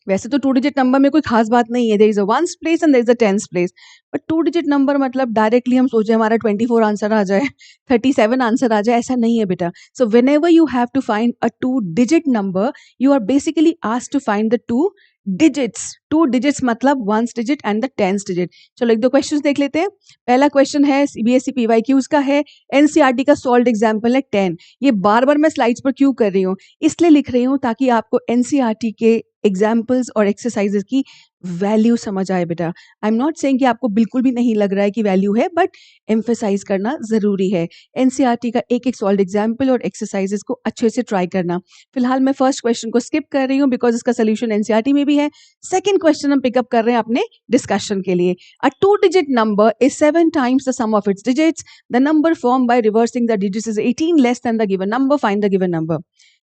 वैसे तो 2 डिजिट नंबर में कोई खास बात नहीं है, there is a ones place and there is a tens place, but 2 digit number मतलब डायरेक्टली हम सोचे हमारा 24 आंसर आ जाए, 37 आंसर आ जाए, ऐसा नहीं है बेटा। So whenever you have to find a 2 digit number, you are basically asked to find the 2 digits. 2 digits मतलब ones digit and the tens digit. चलो एक दो क्वेश्चंस देख लेते हैं। पहला क्वेश्चन है सीबीएसई पीवाईक्यूज का है, एनसीईआरटी का सॉल्व्ड एग्जांपल है 10। ये बार बार मैं स्लाइड्स पर क्यों कर रही हूँ? इसलिए लिख रही हूँ ताकि आपको एनसीईआरटी के एग्जाम्पल्स और एक्सरसाइजेस की वैल्यू समझ आए बेटा। आई एम नॉट सेइंग कि आपको बिल्कुल भी नहीं लग रहा है कि वैल्यू है, बट एम्फेसाइज करना जरूरी है। एनसीईआरटी का एक एक सॉल्व्ड एग्जाम्पल और एक्सरसाइजेस को अच्छे से ट्राई करना। फिलहाल मैं फर्स्ट क्वेश्चन को स्किप कर रही हूँ बिकॉज इसका सोल्यूशन एनसीईआरटी में भी है। सेकंड क्वेश्चन हम पिकअप कर रहे हैं अपने डिस्कशन के लिए। A 2 digit number is 7 times the sum of its digits. The number form by reversing the digits is 18 less than the given number, find the given number.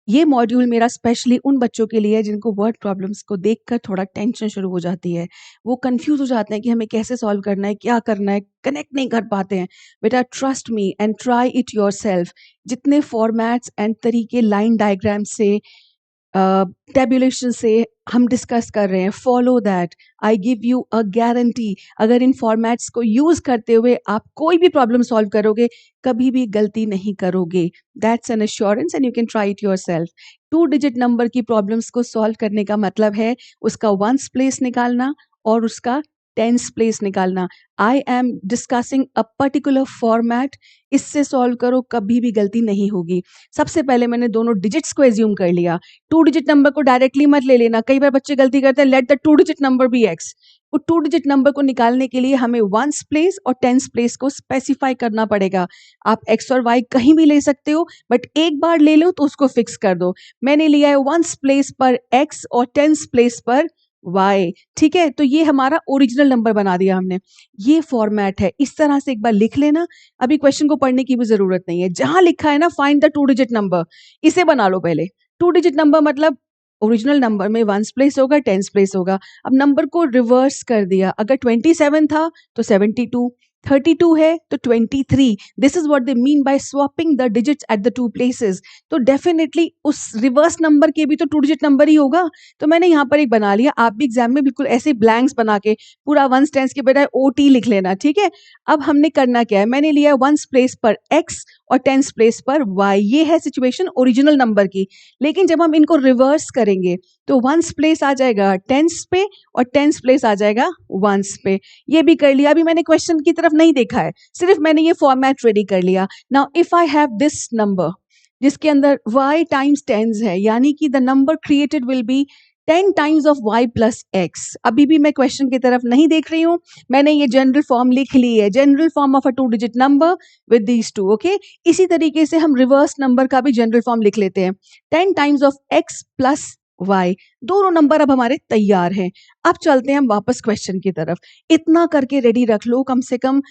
ये module मेरा specially उन बच्चों के लिए है जिनको वर्ड प्रॉब्लम्स को देखकर थोड़ा टेंशन शुरू हो जाती है। वो कंफ्यूज हो जाते हैं कि हमें कैसे सॉल्व करना है, क्या करना है, कनेक्ट नहीं कर पाते हैं। बेटा trust me and try it yourself. जितने फॉर्मेट्स एंड तरीके लाइन डायग्राम से, टेबुलेशन से हम डिस्कस कर रहे हैं, follow that. I give you a guarantee, अगर इन फॉर्मेट्स को यूज करते हुए आप कोई भी प्रॉब्लम सॉल्व करोगे, कभी भी गलती नहीं करोगे। That's an assurance and you can try it yourself. 2 digit number की प्रॉब्लम्स को सॉल्व करने का मतलब है उसका वंस प्लेस निकालना और उसका टेंस प्लेस निकालना। I am discussing a particular format, इससे सॉल्व करो, कभी भी गलती नहीं होगी। सबसे पहले मैंने दोनों डिजिट्स को एज्यूम कर लिया। 2 डिजिट नंबर को डायरेक्टली मत ले लेना, कई बार बच्चे गलती करते हैं, let the 2 digit number be x. वो 2 डिजिट नंबर को निकालने के लिए हमें वंस प्लेस और टेंस प्लेस को स्पेसिफाई करना पड़ेगा। आप एक्स और वाई कहीं भी ले सकते हो, बट एक बार ले लो तो उसको फिक्स कर दो। मैंने लिया है वंस प्लेस पर एक्स और टेंस प्लेस पर वाई, ठीक है। तो ये हमारा ओरिजिनल नंबर बना दिया हमने। ये फॉर्मेट है, इस तरह से एक बार लिख लेना। अभी क्वेश्चन को पढ़ने की भी जरूरत नहीं है, जहां लिखा है ना फाइंड द 2 डिजिट नंबर, इसे बना लो पहले। 2 डिजिट नंबर मतलब ओरिजिनल नंबर में वंस प्लेस होगा, टेंस प्लेस होगा। अब नंबर को रिवर्स कर दिया, अगर 27 था तो 72, 32 है तो 23। This is what they mean by swapping the digits at the 2 places. तो डेफिनेटली उस रिवर्स नंबर के भी तो 2 डिजिट नंबर ही होगा। तो मैंने यहाँ पर एक बना लिया। आप भी एग्जाम में बिल्कुल ऐसे ब्लैंक्स बना के पूरा वंस टेंस के बजाय OT लिख लेना, ठीक है। अब हमने करना क्या है, मैंने लिया वंस प्लेस पर एक्स और टेंस प्लेस पर वाई। ये है सिचुएशन ओरिजिनल नंबर की। लेकिन जब हम इनको रिवर्स करेंगे तो वंस प्लेस आ जाएगा टेंस पे और टेंस प्लेस आ जाएगा वंस पे। ये भी कर लिया। अभी मैंने क्वेश्चन की तरफ नहीं देखा है, सिर्फ मैंने ये फॉर्मेट रेडी कर लिया। Now if I have this number जिसके अंदर y टाइम्स टेंस है, यानी कि the number created will be 10 times of y plus x। अभी भी मैं क्वेश्चन की तरफ नहीं देख रही हूं, मैंने ये जनरल फॉर्म लिख ली है, general form of a 2 digit number with these 2, okay. इसी तरीके से हम रिवर्स नंबर का भी जनरल फॉर्म लिख लेते हैं, 10 times of x plus y। दोनों नंबर अब हमारे तैयार हैं। अब चलते हैं हम वापस क्वेश्चन की तरफ। इतना करके रेडी रख लो कम से कम,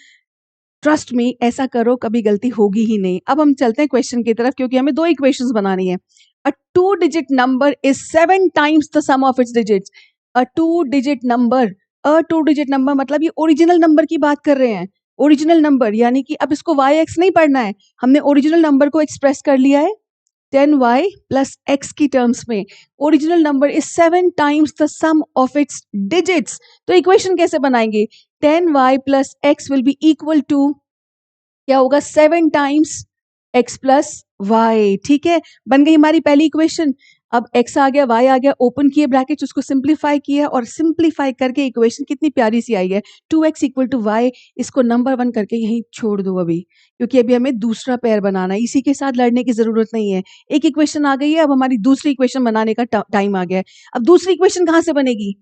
ट्रस्ट मी, ऐसा करो कभी गलती होगी ही नहीं। अब हम चलते हैं क्वेश्चन की तरफ, क्योंकि हमें 2 इक्वेशंस बनानी है। A 2 digit number is 7 times the sum of its digits. A 2 digit number, a 2 digit number मतलब ये ओरिजिनल नंबर की बात कर रहे हैं। ओरिजिनल नंबर यानी कि अब इसको YX नहीं पढ़ना है, हमने ओरिजिनल नंबर को एक्सप्रेस कर लिया है 10y प्लस x की टर्म्स में। Original number is 7 times the sum of its digits. तो इक्वेशन कैसे बनाएंगे, 10y plus x will be equal to, क्या होगा, 7 टाइम्स x प्लस y, ठीक है। बन गई हमारी पहली इक्वेशन। अब x आ गया, y आ गया, ओपन किए ब्रैकेट, उसको सिंप्लीफाई किया और सिंप्लीफाई करके इक्वेशन कितनी प्यारी सी आई है, 2x इक्वल टू y। इसको नंबर 1 करके यहीं छोड़ दो अभी, क्योंकि अभी हमें दूसरा पेयर बनाना है, इसी के साथ लड़ने की जरूरत नहीं है। एक इक्वेशन आ गई है, अब हमारी दूसरी इक्वेशन बनाने का टाइम आ गया है। अब दूसरी इक्वेशन कहाँ से बनेगी,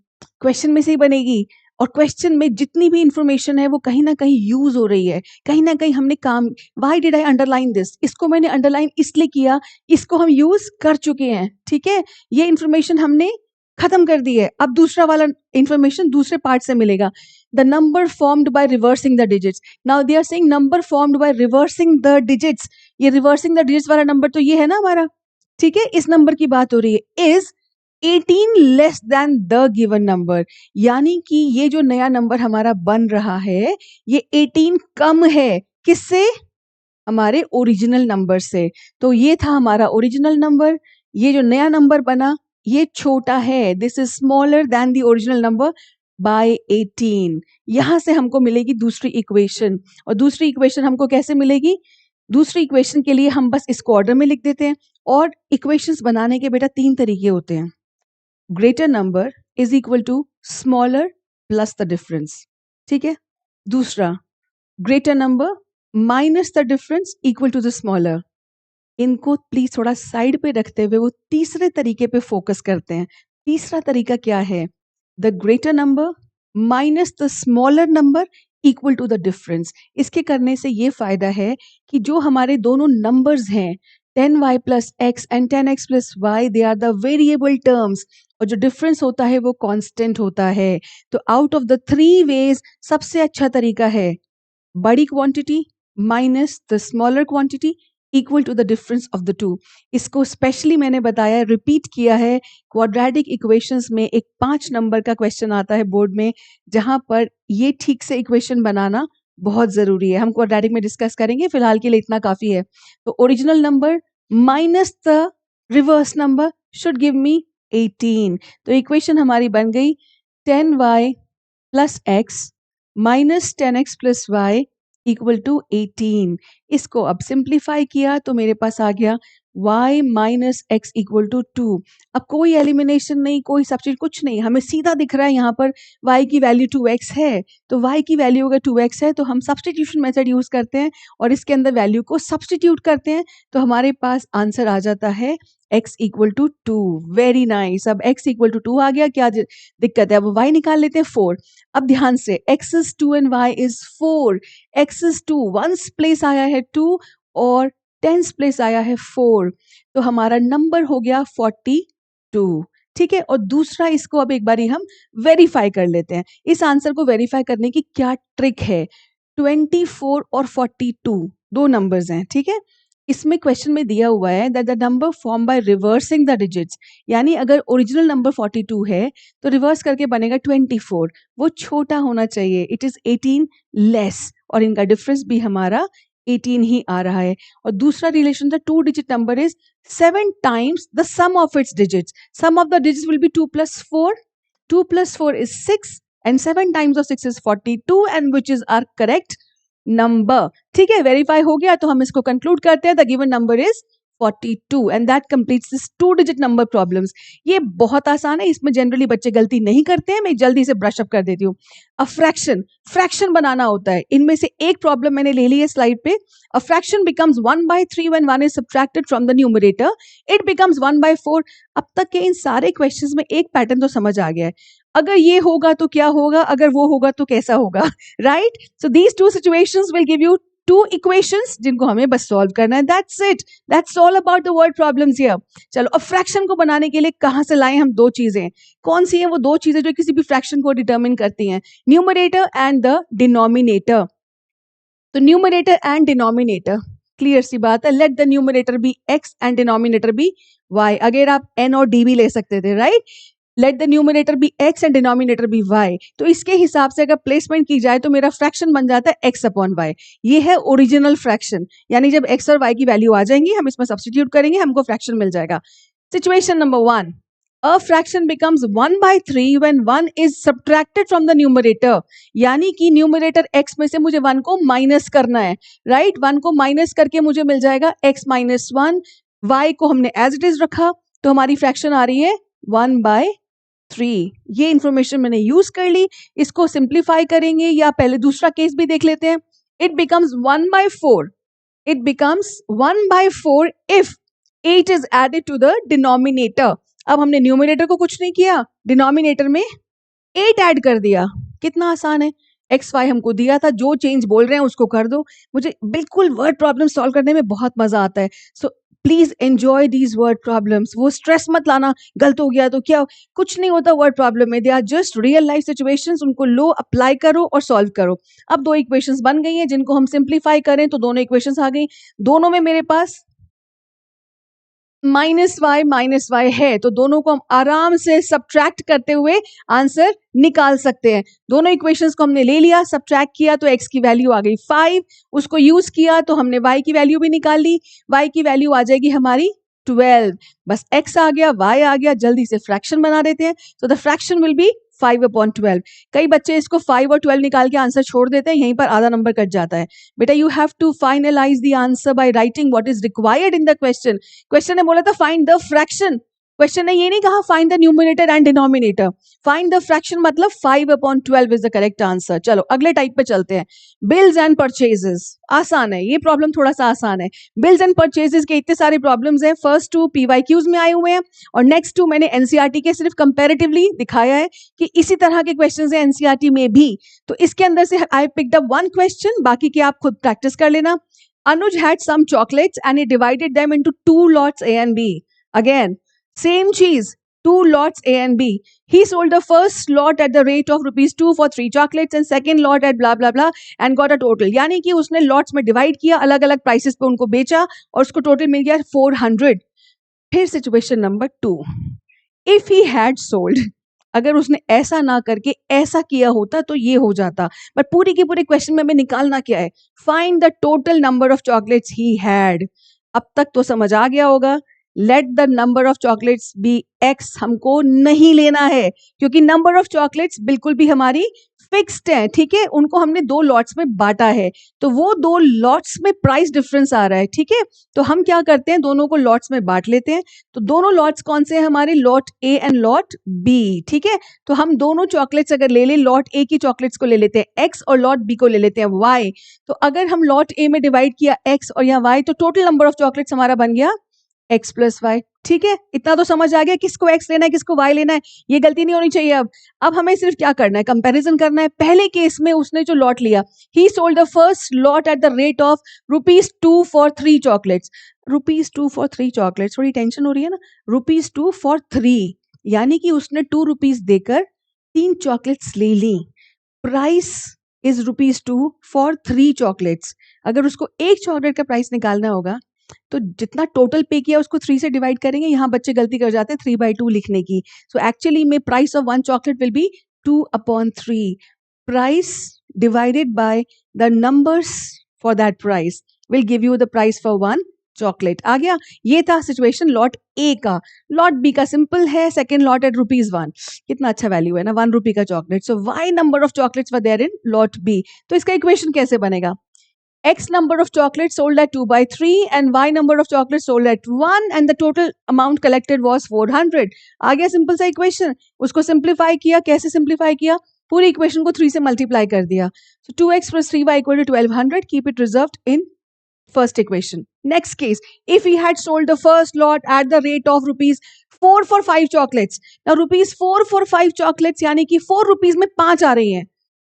क्वेश्चन में से ही बनेगी। और क्वेश्चन में जितनी भी इंफॉर्मेशन है वो कहीं ना कहीं यूज हो रही है, कहीं ना कहीं हमने काम, why did I underline this, इसको मैंने अंडरलाइन इसलिए किया, इसको हम यूज कर चुके हैं, ठीक है। ये इंफॉर्मेशन हमने खत्म कर दी है। अब दूसरा वाला इंफॉर्मेशन दूसरे पार्ट से मिलेगा। The number formed by reversing the digits. Now they are saying number formed by reversing the digits. ये रिवर्सिंग द डिजिट्स वाला नंबर तो ये है ना हमारा, ठीक है, इस नंबर की बात हो रही है। Is 18 less than the given number, यानी कि ये जो नया नंबर हमारा बन रहा है ये 18 कम है, किससे, हमारे ओरिजिनल नंबर से। तो ये था हमारा ओरिजिनल नंबर, ये जो नया नंबर बना ये छोटा है, this is smaller than the original number by 18। यहां से हमको मिलेगी दूसरी इक्वेशन। और दूसरी इक्वेशन हमको कैसे मिलेगी, दूसरी इक्वेशन के लिए हम बस इसको ऑर्डर में लिख देते हैं। और इक्वेशंस बनाने के बेटा 3 तरीके होते हैं, greater number is equal to smaller plus the difference, ठीक है। दूसरा, greater number minus the difference equal to the smaller. इनको प्लीज थोड़ा साइड पे रखते हुए वो तीसरे तरीके पे फोकस करते हैं। तीसरा तरीका क्या है, the greater number minus the smaller number equal to the difference. इसके करने से ये फायदा है कि जो हमारे दोनों नंबर्स हैं 10y plus x and 10x plus y, they are the variable terms, और जो डिफरेंस होता है वो कांस्टेंट होता है। तो आउट ऑफ द 3 वेज सबसे अच्छा तरीका है बड़ी quantity minus the smaller quantity equal to the difference of the two. इसको स्पेशली मैंने बताया, रिपीट किया है, क्वाड्रेटिक इक्वेशंस में एक 5 नंबर का क्वेश्चन आता है बोर्ड में, जहां पर ये ठीक से इक्वेशन बनाना बहुत जरूरी है। हम क्वाड्रेटिक में डिस्कस करेंगे, फिलहाल के लिए इतना काफी है। तो original number minus the reverse number should give me 18। तो इक्वेशन हमारी बन गई 10y plus x minus 10x plus y equal to 18। इसको अब सिंप्लीफाई किया तो मेरे पास आ गया y minus x equal to 2। अब कोई एलिमिनेशन नहीं, कोई सब्स्टिट्यूट, कुछ नहीं, हमें सीधा दिख रहा है यहाँ पर y की वैल्यू 2x है, तो y की वैल्यू अगर 2x है तो हम सब्स्टिट्यूशन मेथड यूज करते हैं और इसके अंदर वैल्यू को सब्स्टिट्यूट करते हैं, तो हमारे पास आंसर आ जाता है x equal to 2। Very nice. अब x इक्वल टू 2 आ गया, क्या दिक्कत है? अब y निकाल लेते हैं 4। अब ध्यान से x is 2 and y is 4, x is 2, ones place आया है 2 और टेंस प्लेस आया है 4, तो हमारा नंबर हो गया 42। ठीक है, और दूसरा इसको अब एक बारी हम वेरीफाई कर लेते हैं। इस आंसर को वेरीफाई करने की क्या ट्रिक है? 24 और 42 दो नंबर्स हैं, ठीक है। इसमें क्वेश्चन में दिया हुआ है that the number form by reversing the digits, यानी अगर ओरिजिनल नंबर 42 है तो रिवर्स करके बनेगा 24, वो छोटा होना चाहिए, इट इज 18 लेस, और इनका डिफरेंस भी हमारा 18 ही आ रहा है। और दूसरा relation the two digit number is 7 times the sum of its digits, sum of the digits will be 2 plus 4, 2 plus 4 is 6 and 7 times of 6 is 42 and which is our correct number. ठीक है, verify हो गया, तो हम इसको conclude करते हैं the given number is 42 and that completes this to digit number problems. ये बहुत आसान है, इसमें जनरली बच्चे गलती नहीं करते हैं, मैं जल्दी से ब्रश अप कर देती हूँ। अ फ्रैक्शन बनाना होता है, इनमें से एक प्रॉब्लम मैंने ले ली है स्लाइड पे। A fraction becomes 1/3 when 1 is subtracted from the numerator, it becomes 1/4। अब तक के इन सारे क्वेश्चंस में एक पैटर्न तो समझ आ गया है, अगर ये होगा तो क्या होगा, अगर वो होगा तो कैसा होगा, right? So these two situations will give you two equations जिनको हमें बस सॉल्व करना है, that's it, that's all about the word problems here. चलो, अब फ्रैक्शन को बनाने के लिए कहां से लाएं हम? दो चीजें, कौन सी है वो दो चीजें जो किसी भी फ्रैक्शन को डिटरमिन करती हैं? Numerator and the denominator. तो न्यूमरेटर एंड डिनोमिनेटर, क्लियर सी बात है, let the numerator be x and denominator be y। अगर आप n और d भी ले सकते थे, right? Let the numerator be x and denominator be y, तो इसके हिसाब से अगर प्लेसमेंट की जाए तो मेरा फ्रैक्शन बन जाता है x अपॉन y। ये है ओरिजिनल फ्रैक्शन, यानी जब x और y की वैल्यू आ जाएंगी हम इसमें सब्स्टिट्यूट करेंगे, हमको फ्रैक्शन मिल जाएगा। Situation number 1, a fraction becomes 1/3 when 1 is subtracted from the numerator, यानी कि न्यूमरेटर x में से मुझे 1 को माइनस करना है, राइट? 1 को माइनस करके मुझे मिल जाएगा x माइनस 1, y को हमने एज इट इज रखा, तो हमारी फ्रैक्शन आ रही है 1/3। ये इंफॉर्मेशन मैंने यूज कर ली, इसको सिंप्लीफाई करेंगे या पहले दूसरा केस भी देख लेते हैं। It becomes 1/4, it becomes 1/4 if 8 is added to the denominator. अब हमने न्यूमरेटर को कुछ नहीं किया, डिनोमिनेटर में 8 ऐड कर दिया, कितना आसान है। एक्स वाई हमको दिया था, जो चेंज बोल रहे हैं उसको कर दो। मुझे बिल्कुल वर्ड प्रॉब्लम सॉल्व करने में बहुत मजा आता है, so please enjoy these word problems. वो स्ट्रेस मत लाना, गलत हो गया तो क्या, कुछ नहीं होता वर्ड प्रॉब्लम में, they are just real life situations, उनको लो, अप्लाई करो और सॉल्व करो। अब दो इक्वेशंस बन गई हैं जिनको हम सिंप्लीफाई करें तो दोनों इक्वेशंस आ गई, दोनों में मेरे पास माइनस वाई है, तो दोनों को हम आराम से सब्ट्रैक्ट करते हुए आंसर निकाल सकते हैं। दोनों इक्वेशंस को हमने ले लिया, सब्ट्रैक्ट किया तो x की वैल्यू आ गई 5, उसको यूज किया तो हमने y की वैल्यू भी निकाल ली, y की वैल्यू आ जाएगी हमारी 12, बस x आ गया, y आ गया, जल्दी से फ्रैक्शन बना देते हैं। So the fraction will be 5/12। कई बच्चे इसको 5 और 12 निकाल के आंसर छोड़ देते हैं, यहीं पर आधा नंबर कट जाता है। बेटा you have to finalise the answer by writing what is required in the question. Question ने बोला था फाइंड द फ्रैक्शन, क्वेश्चन ने ये नहीं कहा find the numerator and denominator, find the fraction मतलब 5/12 इज द करेक्ट आंसर। चलो अगले टाइप पे चलते हैं, बिल्स एंड परचेजेस। आसान है ये प्रॉब्लम, थोड़ा सा आसान है। बिल्स एंड परचेजेस के इतने सारे प्रॉब्लम्स हैं, फर्स्ट टू PYQs में आए हुए हैं और नेक्स्ट टू मैंने NCERT के सिर्फ कंपैरेटिवली दिखाया है कि इसी तरह के क्वेश्चंस हैं NCERT में भी, तो इसके अंदर से I picked up one question, बाकी के आप खुद प्रैक्टिस कर लेना। Anuj had some chocolates and he divided them into 2 lots A and B. Again, same cheese, 2 lots A and B. He sold the first lot at the rate of ₹2 for 3 chocolates and second lot at blah blah blah and got a total. यानी कि उसने lots में divide किया, अलग अलग prices पे उनको बेचा और उसको total मिल गया 400। फिर situation number 2, if he had sold, अगर उसने ऐसा ना करके ऐसा किया होता तो ये हो जाता, बट पूरी की पूरी क्वेश्चन में हमें निकालना क्या है, find the total number of chocolates he had. अब तक तो समझ आ गया होगा, let the number of chocolates be x, हमको नहीं लेना है क्योंकि नंबर ऑफ चॉकलेट्स बिल्कुल भी हमारी फिक्स्ड है, ठीक है, उनको हमने 2 लॉट्स में बांटा है, तो वो 2 लॉट्स में प्राइस डिफरेंस आ रहा है, ठीक है। तो हम क्या करते हैं, दोनों को लॉट्स में बांट लेते हैं। तो दोनों लॉट्स कौन से हैं हमारे, lot A and lot B, ठीक है। तो हम दोनों चॉकलेट्स अगर ले लें, लॉट ए की चॉकलेट्स को ले लेते हैं एक्स और लॉट बी को ले लेते हैं वाई। तो अगर हम लॉट ए में डिवाइड किया एक्स और यहाँ वाई, तो टोटल नंबर ऑफ चॉकलेट्स हमारा बन गया एक्स प्लस वाई, ठीक है। इतना तो समझ आ गया किसको एक्स लेना है किसको वाई लेना है, ये गलती नहीं होनी चाहिए। अब हमें सिर्फ क्या करना है, कंपैरिजन करना है। पहले केस में उसने जो लॉट लिया, ही sold the first lot at the rate of ₹2 for 3 chocolates. ₹2 for 3 chocolates, थोड़ी टेंशन हो रही है ना, ₹2 फॉर 3, यानी कि उसने ₹2 देकर 3 चॉकलेट्स ले ली। Price is ₹2 for 3 chocolates. अगर उसको एक चॉकलेट का प्राइस निकालना होगा, तो जितना टोटल पे किया उसको 3 से डिवाइड करेंगे। यहाँ बच्चे गलती कर जाते हैं 3/2 लिखने की। सो एक्चुअली में price of 1 chocolate will be 2/3। Price divided by the numbers for that price will give you the price for 1 chocolate. आ गया, ये था सिचुएशन लॉट ए का। लॉट बी का सिंपल है, सेकेंड लॉट एट ₹1, कितना अच्छा वैल्यू है ना, ₹1 का chocolate. So y number of chocolates were there in lot B. तो इसका इक्वेशन कैसे बनेगा, X number of chocolates sold at 2/3 and Y number of chocolates sold at 1 and the total amount collected was 400। आ गया simple सा equation. उसको simplify किया, कैसे simplify किया, पूरी इक्वेशन को 3 से मल्टीप्लाई कर दिया। So 2x plus 3y equal to 1200, keep it reserved in first equation. Next case, if he had sold the first lot at the rate of ₹4 for 5 chocolates. Now ₹4 for 5 chocolates यानी कि ₹4 में 5 आ रही हैं,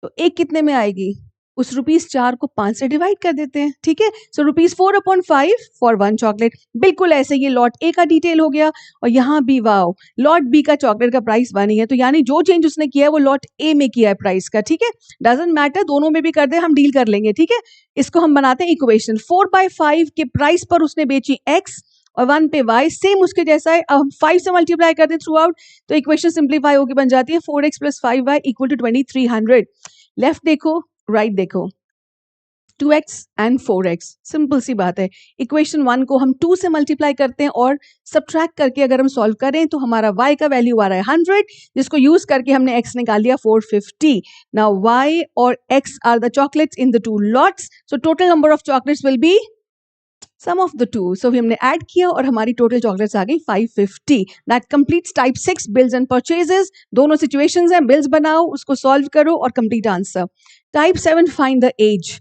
तो एक कितने में आएगी, उस ₹4 को 5 से डिवाइड कर देते हैं, ठीक है। सो ₹4/5 फॉर 1 चॉकलेट। बिल्कुल ऐसे ये लॉट ए का डिटेल हो गया, और यहाँ भी वाओ लॉट बी का चॉकलेट का प्राइस 1 ही है, तो यानी जो चेंज उसने किया है वो लॉट ए में किया है प्राइस का, ठीक है। डजंट मैटर, दोनों में भी कर दे, हम डील कर लेंगे, ठीक है। इसको हम बनाते हैं इक्वेशन। 4/5 के प्राइस पर उसने बेची एक्स और 1 पे y, सेम उसके जैसा है। अब हम 5 से मल्टीप्लाई करते हैं थ्रू आउट, तो इक्वेशन सिंप्लीफाई होकर बन जाती है 4x plus 5y equal to 2300। Left देखो राइट देखो, 2x एंड 4x, सिंपल सी बात है। इक्वेशन 1 को हम 2 से मल्टीप्लाई करते हैं और सब्ट्रैक्ट करके अगर हम सॉल्व करें तो हमारा y का वैल्यू आ रहा है 100, जिसको यूज करके हमने x निकाल लिया 450। नाउ y और x are the chocolates in the 2 lots, so total number of chocolates will be sum of the 2। So हमने ऐड किया और हमारी टोटल चॉकलेट्स आ गई 550। That completes type 6 bills and purchases. दोनों सिचुएशंस हैं, बिल्स बनाओ, उसको सॉल्व करो और complete answer. Type 7 find the age.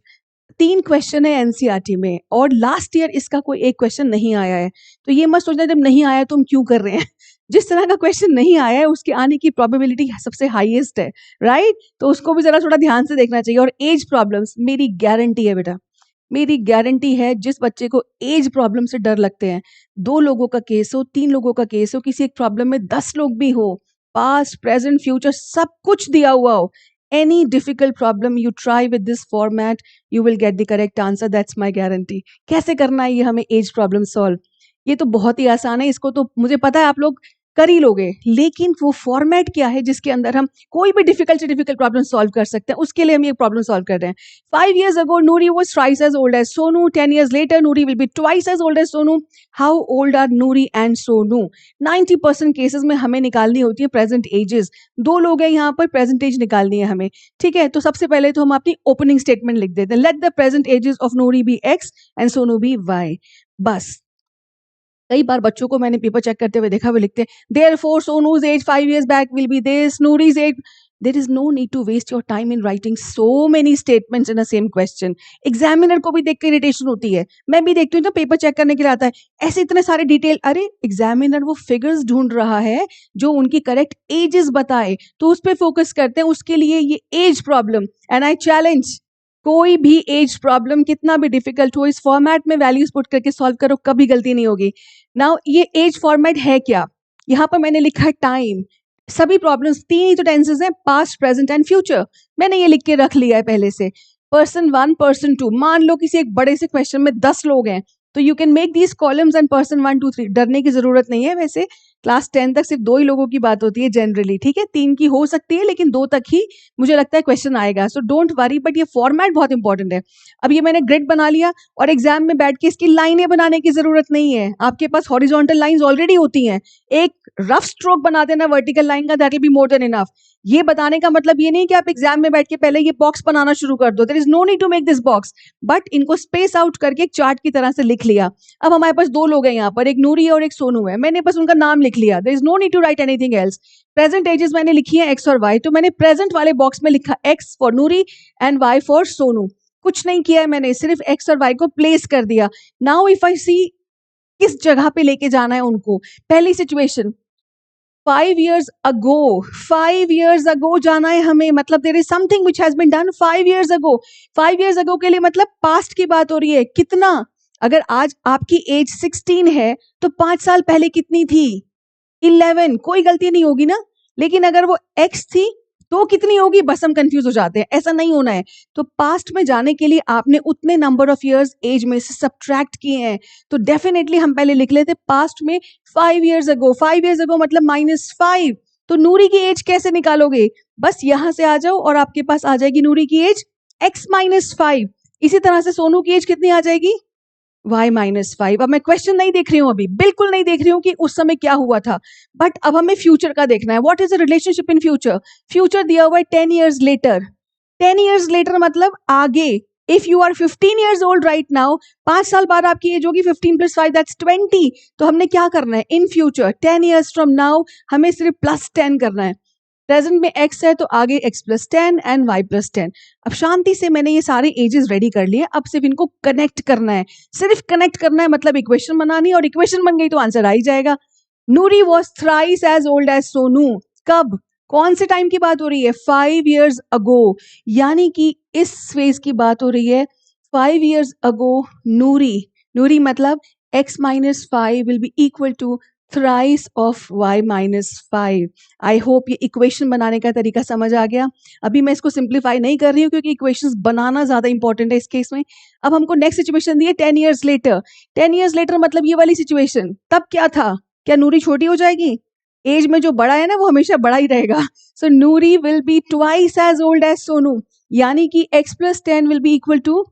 3 question है एनसीईआरटी में, और लास्ट ईयर इसका कोई एक क्वेश्चन नहीं आया है। तो ये मत सोचना जब नहीं आया तो हम क्यों कर रहे हैं। जिस तरह का क्वेश्चन नहीं आया है उसके आने की प्रोबेबिलिटी सबसे हाईएस्ट है, राइट। तो उसको भी जरा थोड़ा ध्यान से देखना चाहिए। और एज प्रॉब्लम्स, मेरी गारंटी है बेटा, मेरी गारंटी है, जिस बच्चे को एज प्रॉब्लम से डर लगते हैं, 2 लोगों का केस हो, 3 लोगों का केस हो, किसी एक प्रॉब्लम में 10 लोग भी हो, पास्ट प्रेजेंट फ्यूचर सब कुछ दिया हुआ हो, any difficult problem you try with this format, you will get the correct answer, that's my guarantee. कैसे करना है ये हमें एज प्रॉब्लम सॉल्व, ये तो बहुत ही आसान है, इसको तो मुझे पता है आप लोग कर ही लोगे, लेकिन वो फॉर्मेट क्या है जिसके अंदर हम कोई भी डिफिकल्ट से डिफिकल्ट प्रॉब्लम सॉल्व कर सकते हैं, उसके लिए हम ये प्रॉब्लम सॉल्व कर रहे हैं। 5 years ago Noori was thrice as old as Sonu. 10 years later Noori will be twice as old as Sonu. How old are Noori and Sonu? 90% cases में हमें निकालनी होती है प्रेजेंट एजेस। 2 लोग हैं यहाँ पर, प्रेजेंट एज निकालनी है हमें, ठीक है। तो सबसे पहले तो हम अपनी ओपनिंग स्टेटमेंट लिख देते हैं, let the present ages of Noori be x and Sonu be y। बस कई बार बच्चों को मैंने पेपर चेक करते हुए देखा, वो लिखते हैं therefore Sonu's age 5 years back will be this, Noori's age। There is no need to waste your time in writing so many statements in a same question। Examiner को भी देख के इरिटेशन होती है, मैं भी देखती हूँ जब पेपर चेक करने के लिए आता है ऐसे इतने सारे डिटेल। अरे एग्जामिनर वो फिगर्स ढूंढ रहा है जो उनकी करेक्ट एजेस बताए, तो उस पर फोकस करते हैं, उसके लिए ये age problem. And I challenge, कोई भी एज प्रॉब्लम कितना भी डिफिकल्ट हो, इस फॉर्मेट में वैल्यूज पुट करके सॉल्व करो, कभी गलती नहीं होगी। नाउ ये एज फॉर्मेट है क्या, यहाँ पर मैंने लिखा है टाइम। सभी प्रॉब्लम्स 3 ही तो टेंसेस हैं, पास्ट प्रेजेंट एंड फ्यूचर, मैंने ये लिख के रख लिया है पहले से। पर्सन 1 पर्सन 2, मान लो किसी एक बड़े से क्वेश्चन में 10 लोग हैं, तो you can make these columns and person 1 2 3। डरने की जरूरत नहीं है, वैसे क्लास 10 तक सिर्फ 2 ही लोगों की बात होती है जनरली, ठीक है। 3 की हो सकती है लेकिन 2 तक ही मुझे लगता है क्वेश्चन आएगा, सो डोंट वरी। बट ये फॉर्मेट बहुत इंपॉर्टेंट है। अब ये मैंने ग्रिड बना लिया और एग्जाम में बैठ के इसकी लाइनें बनाने की जरूरत नहीं है, आपके पास हॉरिजॉन्टल लाइंस ऑलरेडी होती हैं। एक रफ स्ट्रोक बना देना वर्टिकल लाइन का, that will be more than enough. ये बताने का मतलब ये नहीं कि आप एग्जाम में बैठ के पहले ये बॉक्स बनाना शुरू कर दो, there is no need to make this box, but इनको स्पेस आउट करके एक चार्ट की तरह से लिख लिया। अब हमारे पास दो लोग हैं यहाँ पर, एक नूरी है और एक सोनू है, मैंने बस उनका नाम लिख लिया, there is no need to write anything else. Present ages मैंने लिखी है एक्स और वाई, तो मैंने प्रेजेंट वाले बॉक्स में लिखा x for Noori and y for Sonu. कुछ नहीं किया है मैंने, सिर्फ एक्स और वाई को प्लेस कर दिया। नाउ इफ आई सी किस जगह पे लेके जाना है उनको, पहली सिचुएशन 5 years ago जाना है हमें, मतलब there is something which has been done 5 years ago। 5 years ago के लिए मतलब पास्ट की बात हो रही है। कितना, अगर आज आपकी एज 16 है तो 5 साल पहले कितनी थी? 11। कोई गलती नहीं होगी ना। लेकिन अगर वो x थी तो कितनी होगी, बस हम कंफ्यूज हो जाते हैं, ऐसा नहीं होना है। तो पास्ट में जाने के लिए आपने उतने नंबर ऑफ इयर्स एज में से सब्ट्रैक्ट किए हैं, तो डेफिनेटली हम पहले लिख लेते पास्ट में 5 years ago। 5 years ago मतलब -5। तो नूरी की एज कैसे निकालोगे, बस यहां से आ जाओ और आपके पास आ जाएगी नूरी की एज x -5। इसी तरह से सोनू की एज कितनी आ जाएगी, y-5। अब मैं क्वेश्चन नहीं देख रही हूँ, अभी बिल्कुल नहीं देख रही हूँ कि उस समय क्या हुआ था, बट अब हमें फ्यूचर का देखना है। What is the relationship in future? Future दिया हुआ है 10 years लेटर। 10 years लेटर मतलब आगे। If you are 15 years old right now, 5 साल बाद आपकी एज होगी 15 + 5 दैट्स 20। तो हमने क्या करना है, in future 10 years from now हमें सिर्फ +10 करना है। प्रेजेंट में x है तो आगे x + 10 एंड y + 10। अब शांति से मैंने ये सारे एजेस रेडी कर लिए, अब सिर्फ इनको कनेक्ट करना है। सिर्फ कनेक्ट करना है मतलब इक्वेशन बनानी, और इक्वेशन बन गई तो आंसर आ ही जाएगा। Noori was thrice as old as Sonu. कब, कौन से टाइम की बात हो रही है, 5 years ago, यानी कि इस फेज की बात हो रही है। 5 years ago नूरी, नूरी मतलब x - 5 will be equal to thrice of y - 5। I hope ये इक्वेशन बनाने का तरीका समझ आ गया। अभी मैं इसको सिंप्लीफाई नहीं कर रही हूँ क्योंकि इक्वेशंस बनाना ज्यादा इंपॉर्टेंट है इस केस में। अब हमको नेक्स्ट सिचुएशन दी है 10 years लेटर। 10 years लेटर मतलब ये वाली सिचुएशन, तब क्या था, क्या नूरी छोटी हो जाएगी? एज में जो बड़ा है ना वो हमेशा बड़ा ही रहेगा। So Noori will be twice as old as Sonu, यानी कि x + 10 will be equal to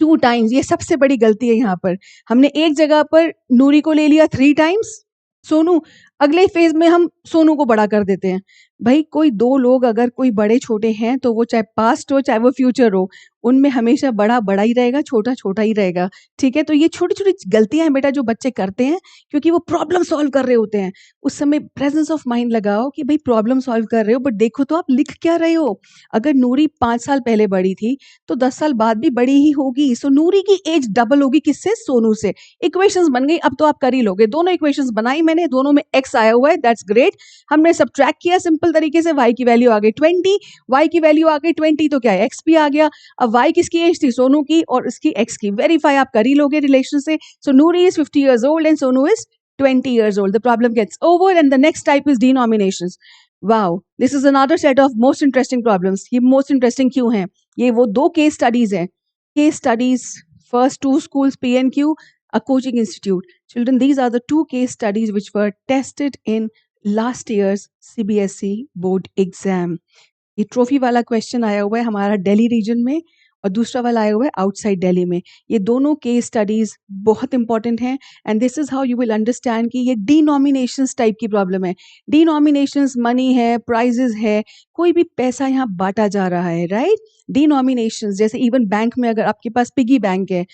2 times. ये सबसे बड़ी गलती है यहाँ पर, हमने एक जगह पर नूरी को ले लिया 3 टाइम्स सोनू, अगले फेज में हम सोनू को बड़ा कर देते हैं। भाई कोई दो लोग अगर कोई बड़े छोटे हैं तो वो चाहे पास्ट हो चाहे वो फ्यूचर हो, उनमें हमेशा बड़ा बड़ा ही रहेगा, छोटा छोटा ही रहेगा। ठीक है, तो ये छोटी छोटी गलतियां हैं बेटा जो बच्चे करते हैं क्योंकि वो प्रॉब्लम सॉल्व कर रहे होते हैं। उस समय प्रेजेंस ऑफ माइंड लगाओ कि भाई प्रॉब्लम सॉल्व कर रहे हो बट देखो तो आप लिख क्या रहे हो। अगर नूरी 5 साल पहले बड़ी थी तो 10 साल बाद भी बड़ी ही होगी। सो नूरी की एज डबल होगी, किससे, सोनू से। इक्वेशंस बन गई, अब तो आप कर ही लोगे। दोनों इक्वेशंस बनाई मैंने, दोनों में x आया हुआ है, दैट्स ग्रेट। हमने सब्ट्रैक्ट किया सिंपल तरीके से, y की वैल्यू आ गई 20, y की वैल्यू आ गई 20 तो क्या है, x भी आ गया। अब y किसकी एज थी, सोनू की, और इसकी x की। वेरीफाई आप कर ही लोगे रिलेशन से। So Noori is 50 years old and Sonu is 20 years old. The problem gets over and the next type is denominations. Wow, this is another set of most interesting problems. ये most interesting क्यों हैं? ये वो दो केस स्टडीज हैं। Case studies, first 2 schools PNQ, a coaching institute. Children, these are the 2 case studies which were tested in last year's CBSE board exam. ये trophy वाला question आया हुआ है हमारा दिल्ली रीजन में, और दूसरा वाला आया हुआ है आउटसाइड दिल्ली में। ये दोनों केस स्टडीज बहुत इंपॉर्टेंट हैं and this is how you will understand कि ये डिनोमिनेशंस टाइप की प्रॉब्लम है। डिनोमिनेशंस मनी है, प्राइजेस है, कोई भी पैसा यहाँ बांटा जा रहा है, राइट। डिनोमिनेशंस जैसे इवन बैंक में अगर आपके पास पिगी बैंक है,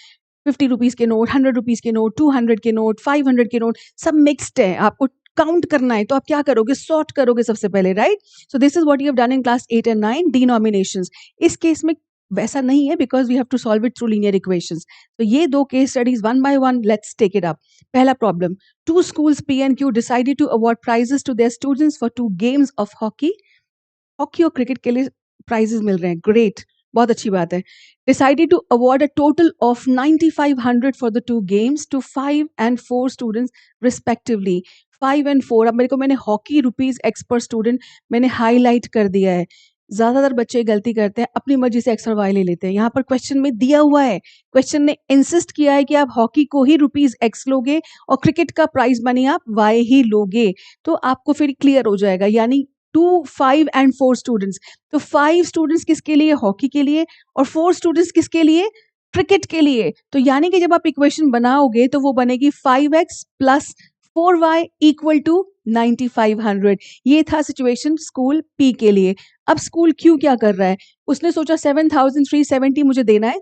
50 रुपीज के नोट, 100 रुपीज के नोट, 200 के नोट, 500 के नोट, सब मिक्स्ड है, आपको काउंट करना है तो आप क्या करोगे, सॉर्ट करोगे सबसे पहले, right. So this is what you have done in class 8 and 9, denominations. इस केस में वैसा नहीं है because we have to solve it through linear equations. तो ये दो case studies one by one, let's take it up. पहला problem, 2 schools PNQ decided to award prizes to their students for 2 games of hockey. Hockey और cricket के लिए prices मिल रहे हैं, great, बहुत अच्छी बात है। Decided to award a total of 9500 for the 2 games to 5 and 4 students respectively. 5 and 4, अब मेरे को मैंने हॉकी ₹X पर स्टूडेंट मैंने हाईलाइट कर दिया है। ज्यादातर बच्चे गलती करते हैं, अपनी मर्जी से एक्स और वाई ले लेते हैं। यहाँ पर क्वेश्चन में दिया हुआ है, क्वेश्चन ने इंसिस्ट किया है कि आप हॉकी को ही ₹X लोगे और क्रिकेट का प्राइज मनी आप वाई ही लोगे, तो आपको फिर क्लियर हो जाएगा। यानी 2, 5 and 4 स्टूडेंट्स, तो 5 स्टूडेंट्स किसके लिए, हॉकी के लिए, और 4 स्टूडेंट्स किसके लिए, क्रिकेट के लिए। तो यानी कि जब आप इक्वेशन बनाओगे तो वो बनेगी 5x + 4y इक्वल टू 9500। ये था सिचुएशन स्कूल P के लिए। अब स्कूल Q क्या कर रहा है? उसने सोचा 7370 मुझे देना है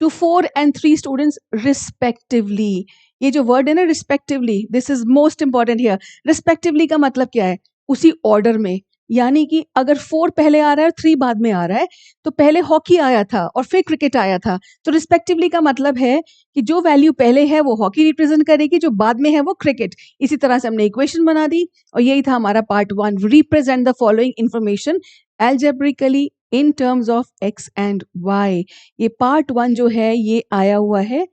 टू 4 and 3 स्टूडेंट्स रिस्पेक्टिवली। ये जो वर्ड है ना respectively, this is most important here. Respectively का मतलब क्या है? उसी ऑर्डर में, यानी कि अगर 4 पहले आ रहा है और 3 बाद में आ रहा है, तो पहले हॉकी आया था और फिर क्रिकेट आया था। तो रिस्पेक्टिवली का मतलब है कि जो वैल्यू पहले है वो हॉकी रिप्रेजेंट करेगी, जो बाद में है वो क्रिकेट। इसी तरह से हमने इक्वेशन बना दी और यही था हमारा part 1, represent the following information algebraically in terms of x and y। ये पार्ट 1 जो है ये आया हुआ है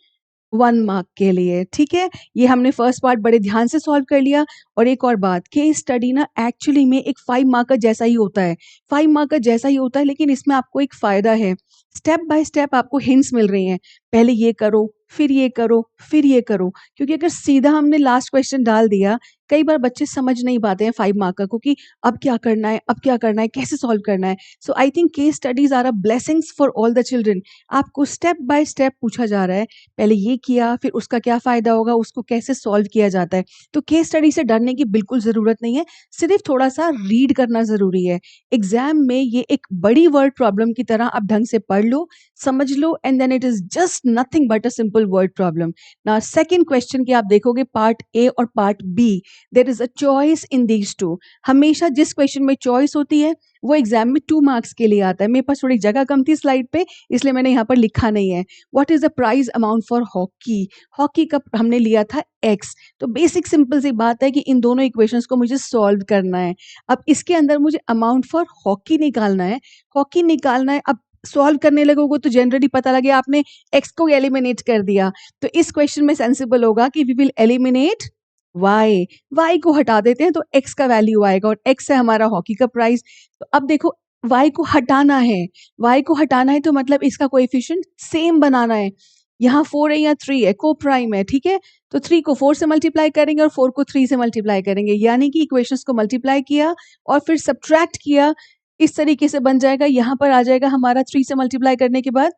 1 मार्क के लिए, ठीक है। ये हमने फर्स्ट पार्ट बड़े ध्यान से सॉल्व कर लिया। और एक और बात, केस स्टडी ना एक्चुअली में एक 5 मार्क का जैसा ही होता है, 5 मार्क का जैसा ही होता है, लेकिन इसमें आपको एक फायदा है, स्टेप बाय स्टेप आपको हिंट्स मिल रही हैं। पहले ये करो, फिर ये करो, फिर ये करो। क्योंकि अगर सीधा हमने लास्ट क्वेश्चन डाल दिया, कई बार बच्चे समझ नहीं पाते हैं 5 मार्क का, क्योंकि अब क्या करना है, अब क्या करना है, कैसे सॉल्व करना है। So I think case studies are a blessings for all the children. आपको स्टेप बाय स्टेप पूछा जा रहा है, पहले ये किया, फिर उसका क्या फायदा होगा, उसको कैसे सॉल्व किया जाता है। तो केस स्टडी से डरने की बिल्कुल जरूरत नहीं है, सिर्फ थोड़ा सा रीड करना जरूरी है। एग्जाम में ये एक बड़ी वर्ड प्रॉब्लम की तरह आप ढंग से पढ़ लो, समझ लो, and then it is just nothing but a simple word problem. ना सेकंड क्वेश्चन की आप देखोगे पार्ट ए और part B, there is a choice in these two. हमेशा जिस क्वेश्चन में चॉइस होती है वो एग्जाम में 2 मार्क्स के लिए आता है। मेरे पास थोड़ी जगह कम थी स्लाइड पे, इसलिए मैंने यहाँ पर लिखा नहीं है। What is the prize amount for hockey? Hockey का हमने लिया था x। तो बेसिक सिंपल सी बात है कि इन दोनों इक्वेशंस को मुझे सॉल्व करना है। अब इसके अंदर मुझे अमाउंट फॉर हॉकी निकालना है, हॉकी निकालना है। अब सॉल्व करने लगोगे तो जनरली पता लगे आपने x को एलिमिनेट कर दिया, तो इस क्वेश्चन में सेंसिबल होगा कि we will eliminate y। y को हटा देते हैं तो x का वैल्यू आएगा, और x है हमारा हॉकी का प्राइस। तो अब देखो y को हटाना है, y को हटाना है तो मतलब इसका कोएफिशिएंट सेम बनाना है। यहाँ 4 है या 3 है, को प्राइम है, ठीक है। तो 3 को 4 से मल्टीप्लाई करेंगे और 4 को 3 से मल्टीप्लाई करेंगे, यानी कि इक्वेशंस को मल्टीप्लाई किया और फिर सब्ट्रैक्ट किया, इस तरीके से बन जाएगा। यहाँ पर आ जाएगा हमारा 3 से मल्टीप्लाई करने के बाद,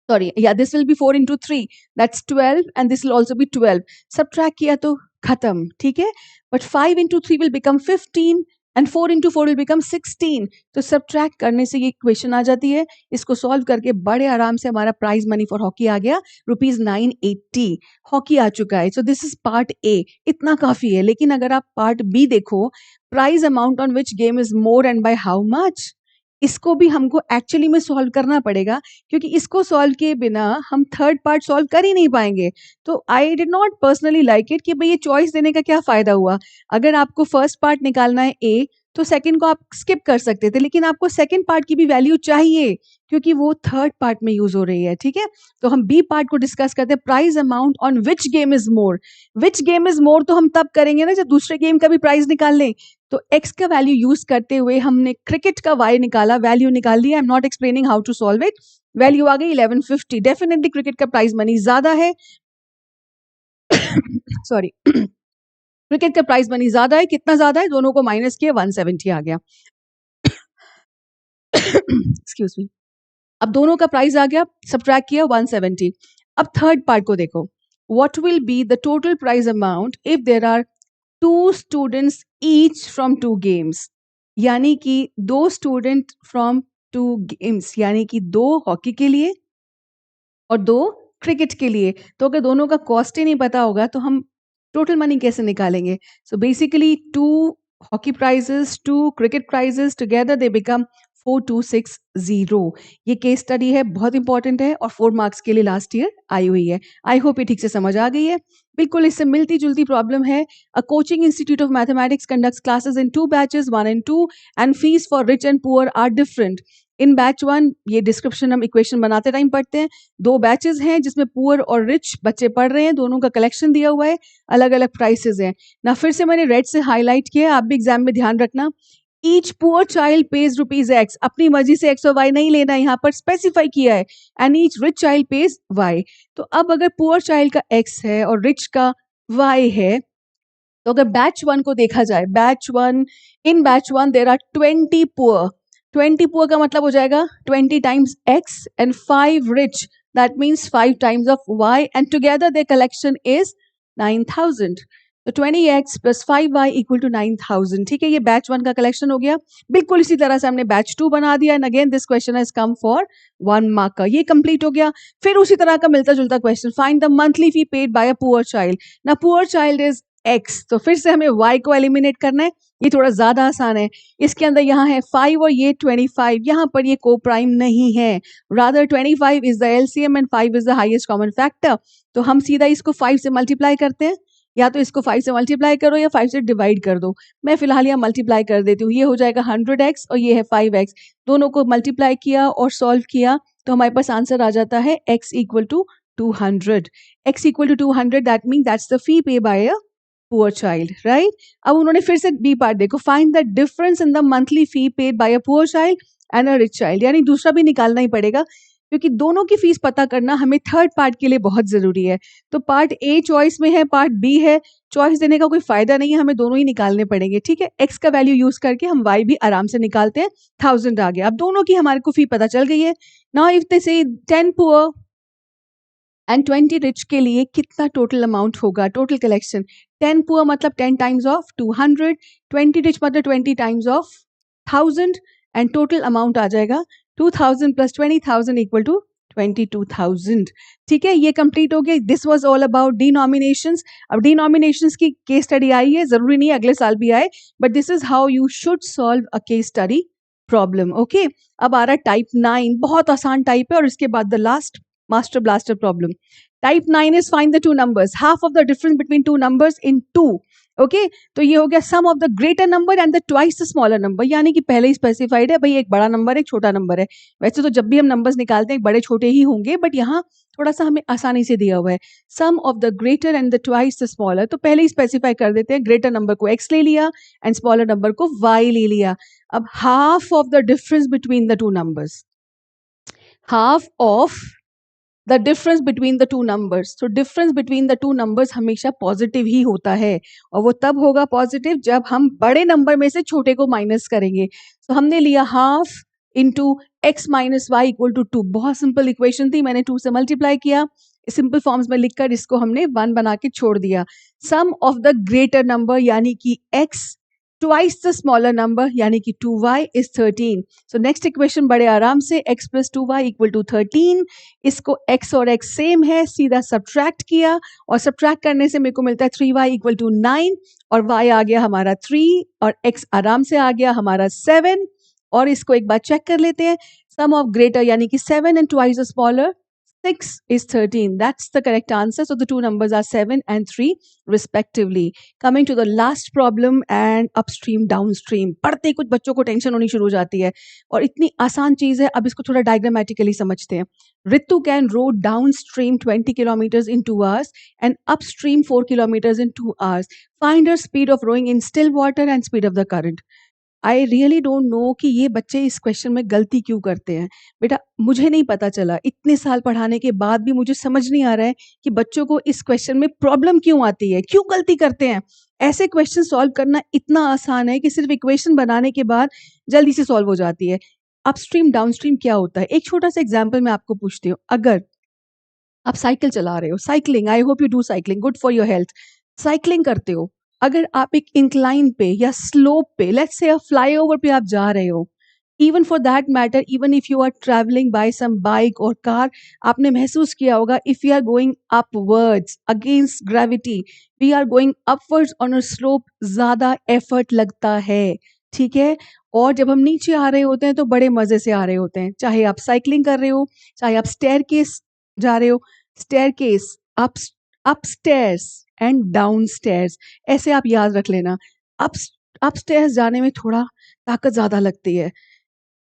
sorry, yeah, this will be 4 into 3, that's 12, and this will also be 12। subtract किया तो खत्म, ठीक है। but 5 into 3 will become 15 and 4 into 4 will become 16। तो subtract करने से ये इक्वेशन आ जाती है। इसको सॉल्व करके बड़े आराम से हमारा प्राइज मनी फॉर हॉकी आ गया ₹980। हॉकी आ चुका है। So this is part A, इतना काफी है। लेकिन अगर आप पार्ट बी देखो, prize amount on which game is more and by how much, इसको भी हमको एक्चुअली में सॉल्व करना पड़ेगा, क्योंकि इसको सॉल्व किए बिना हम थर्ड पार्ट सॉल्व कर ही नहीं पाएंगे। तो I did not personally like it कि भाई ये चॉइस देने का क्या फायदा हुआ। अगर आपको फर्स्ट पार्ट निकालना है ए, तो सेकंड को आप स्किप कर सकते थे, लेकिन आपको सेकंड पार्ट की भी वैल्यू चाहिए, क्योंकि वो थर्ड पार्ट में यूज हो रही है, ठीक है। तो हम बी पार्ट को डिस्कस करते हैं, prize amount on which game is more. Which game is more तो हम तब करेंगे ना जब दूसरे गेम का भी प्राइस निकाल लें। तो x का वैल्यू यूज करते हुए हमने क्रिकेट का y निकाला, वैल्यू निकाल लिया। I am not explaining how to solve it. Value आ गई 1150। डेफिनेटली क्रिकेट का प्राइस मनी ज्यादा है, सॉरी, क्रिकेट का प्राइस मनी ज्यादा है। कितना ज्यादा है? दोनों को माइनस किया, 170 आ गया। Excuse me. अब दोनों का प्राइस आ गया, सब्ट्रैक्ट किया, 170। अब थर्ड पार्ट को देखो, what will be the total price amount if there are 2 students each from 2 games. यानी कि 2 स्टूडेंट फ्रॉम 2 गेम्स, यानी कि 2 हॉकी के लिए और 2 क्रिकेट के लिए। तो अगर दोनों का कॉस्ट ही नहीं पता होगा तो हम टोटल मनी कैसे निकालेंगे? So basically 2 hockey prizes, 2 cricket prizes together they become 4260। ये केस स्टडी है, बहुत इंपॉर्टेंट है और 4 मार्क्स के लिए लास्ट ईयर आई हुई है। आई होप ये ठीक से समझ आ गई है। बिल्कुल इससे मिलती जुलती प्रॉब्लम है। A coaching institute of mathematics conducts classes in 2 batches, 1 and 2, and fees for rich and poor are different. इन बैच 1, ये डिस्क्रिप्शन हम इक्वेशन बनाते टाइम पढ़ते हैं, 2 बैचेस हैं जिसमें पुअर और रिच बच्चे पढ़ रहे हैं, दोनों का कलेक्शन दिया हुआ है, अलग अलग प्राइसेस हैं ना। फिर से मैंने रेड से हाईलाइट किया, आप भी एग्जाम में ध्यान रखना। Each poor child page ₹X, अपनी मर्जी से x और y नहीं लेना, यहाँ पर स्पेसिफाई किया है। And each rich child page y। तो अब अगर पुअर चाइल्ड का x है और रिच का y है, तो अगर बैच 1 को देखा जाए, batch 1, in batch 1 there are 20 poor. 20 poor का मतलब हो जाएगा 20 times x and 5 rich, that means 5 times of y, and together their collection is 9000। तो 20x plus 5y equal to 9000। ठीक है, ये बैच 1 का कलेक्शन हो गया। बिल्कुल इसी तरह से हमने बैच 2 बना दिया and again this question has come for 1 marker. ये कंप्लीट हो गया। फिर उसी तरह का मिलता जुलता question, find the monthly fee paid by a poor child. ना पुअर चाइल्ड इज x, तो फिर से हमें y को एलिमिनेट करना है। ये थोड़ा ज्यादा आसान है। इसके अंदर यहाँ है 5 और ये 25, यहाँ पर ये को प्राइम नहीं है, rather 25 is the LCM and 5 is the highest common factor. तो हम सीधा इसको 5 से मल्टीप्लाई करते हैं, या तो इसको 5 से मल्टीप्लाई करो या 5 से डिवाइड कर दो। मैं फिलहाल यहाँ मल्टीप्लाई कर देती हूँ। ये हो जाएगा 100x और ये है 5x। दोनों को मल्टीप्लाई किया और सॉल्व किया तो हमारे पास आंसर आ जाता है x equal to 200। x equal to 200 that mean that's the fee pay by a poor child, right. अब उन्होंने फिर से बी पार्ट देखो, find the difference in the monthly fee paid by a poor child and a rich child. यानी दूसरा भी निकालना ही पड़ेगा क्योंकि दोनों की फीस पता करना हमें थर्ड पार्ट के लिए बहुत जरूरी है। तो पार्ट ए चॉइस में है, पार्ट बी है, चॉइस देने का कोई फायदा नहीं है, हमें दोनों ही निकालने पड़ेंगे। ठीक है, एक्स का वैल्यू यूज करके हम वाई भी आराम से निकालते हैं। 1000 आ गया। अब दोनों की हमारे को फी पता चल गई है। नाउ इफ दे से 10 पुअर एंड 20 रिच के लिए कितना टोटल अमाउंट होगा, टोटल कलेक्शन। 10 पुअर मतलब 10 टाइम्स ऑफ 200, 20 रिच मतलब 20 times of 1000 and total amount आ जाएगा 2000 प्लस 20,000 इक्वल टू 22,000। ठीक है, ये कंप्लीट हो गया। This was all about denominations. अब डिनोमिनेशंस की केस स्टडी आई है, जरूरी नहीं अगले साल भी आए, but this is how you should solve a case study problem. Okay, अब आ रहा है टाइप 9, बहुत आसान टाइप है और इसके बाद the last master blaster problem. Type 9 is find the two numbers, half of the difference between two numbers in 2. Okay, तो ये हो गया sum of the greater number and the twice the smaller number. यानी कि पहले ही specified है भाई, एक बड़ा नंबर एक छोटा नंबर है। वैसे तो जब भी हम नंबर्स निकालते हैं बड़े छोटे ही होंगे, बट यहाँ थोड़ा सा हमें आसानी से दिया हुआ है sum of the greater and the twice the smaller. तो पहले ही स्पेसिफाई कर देते हैं, ग्रेटर नंबर को x ले लिया एंड स्मॉलर नंबर को y ले लिया। अब half of the difference between the two numbers, half of the difference between the two numbers. तो difference between the two numbers हमेशा पॉजिटिव ही होता है और वो तब होगा पॉजिटिव जब हम बड़े नंबर में से छोटे को माइनस करेंगे। तो हमने लिया half into x minus y equal to 2। बहुत सिंपल इक्वेशन थी, मैंने 2 से मल्टीप्लाई किया, सिंपल फॉर्म्स में लिखकर इसको हमने 1 बना के छोड़ दिया। सम ऑफ द ग्रेटर नंबर यानी कि x twice the smaller number यानी कि 2y is 13। So next equation बड़े आराम से x plus 2y equal to 13। इसको x और x सेम है, सीधा सब्ट्रैक्ट किया और सब्ट्रैक्ट करने से मेरे को मिलता है 3y इक्वल टू 9 और y आ गया हमारा 3 और x आराम से आ गया हमारा 7। और इसको एक बार चेक कर लेते हैं, सम ऑफ ग्रेटर यानी कि 7 and twice the smaller 6 is 13. That's the correct answer. So the two numbers are 7 and 3 respectively. Coming to the last problem and upstream downstream. पढ़ते ही कुछ बच्चों को टेंशन होनी शुरू हो जाती है और इतनी आसान चीज है, अब इसको थोड़ा डायग्रामेटिकली समझते हैं। Ritu can row downstream 20 kilometers in 2 hours and upstream 4 kilometers in 2 hours. Find her speed of rowing in still water and speed of the current. I really don't know कि ये बच्चे इस क्वेश्चन में गलती क्यों करते हैं। बेटा मुझे नहीं पता चला, इतने साल पढ़ाने के बाद भी मुझे समझ नहीं आ रहा है कि बच्चों को इस क्वेश्चन में प्रॉब्लम क्यों आती है, क्यों गलती करते हैं। ऐसे क्वेश्चन सॉल्व करना इतना आसान है कि सिर्फ इक्वेशन बनाने के बाद जल्दी से सॉल्व हो जाती है। अपस्ट्रीम डाउनस्ट्रीम क्या होता है, एक छोटा सा एग्जाम्पल मैं आपको पूछती हूँ। अगर आप साइकिल चला रहे हो, cycling, I hope you do cycling, good for your health, cycling करते हो, अगर आप एक इंक्लाइन पे या स्लोप पे, लेट्स से फ्लाईओवर पे आप जा रहे हो, even for that matter, even if you are travelling by some bike और कार, आपने महसूस किया होगा if you are going upwards against gravity, we are going upwards on a slope, ज्यादा एफर्ट लगता है। ठीक है, और जब हम नीचे आ रहे होते हैं तो बड़े मजे से आ रहे होते हैं, चाहे आप साइकिलिंग कर रहे हो, चाहे आप स्टेयरकेस जा रहे हो, स्टेयरकेस, अपस्टेयर्स एंड डाउनस्टेयर्स, ऐसे आप याद रख लेना। अपस्टेयर्स जाने में थोड़ा ताकत ज्यादा लगती है,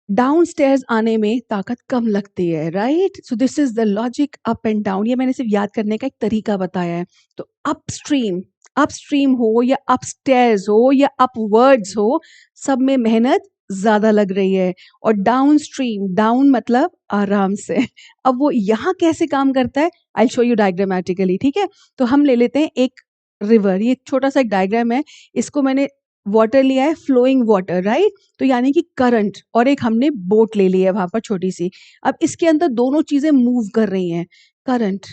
डाउनस्टेयर्स आने में ताकत कम लगती है, right. So this is the logic up and down, ये मैंने सिर्फ याद करने का एक तरीका बताया है। तो अपस्ट्रीम हो या अपस्टेयर्स हो या अपवर्ड्स हो, सब में मेहनत ज्यादा लग रही है। और डाउनस्ट्रीम, डाउन मतलब आराम से। अब वो यहाँ कैसे काम करता है, आई शो यू डायग्रामेटिकली। ठीक है, तो हम ले लेते हैं एक रिवर, ये छोटा सा एक डायग्राम है, इसको मैंने वाटर लिया है, फ्लोइंग वाटर, राइट। तो यानी कि करंट, और एक हमने बोट ले ली है वहां पर छोटी सी। अब इसके अंदर दोनों चीजें मूव कर रही हैं। करंट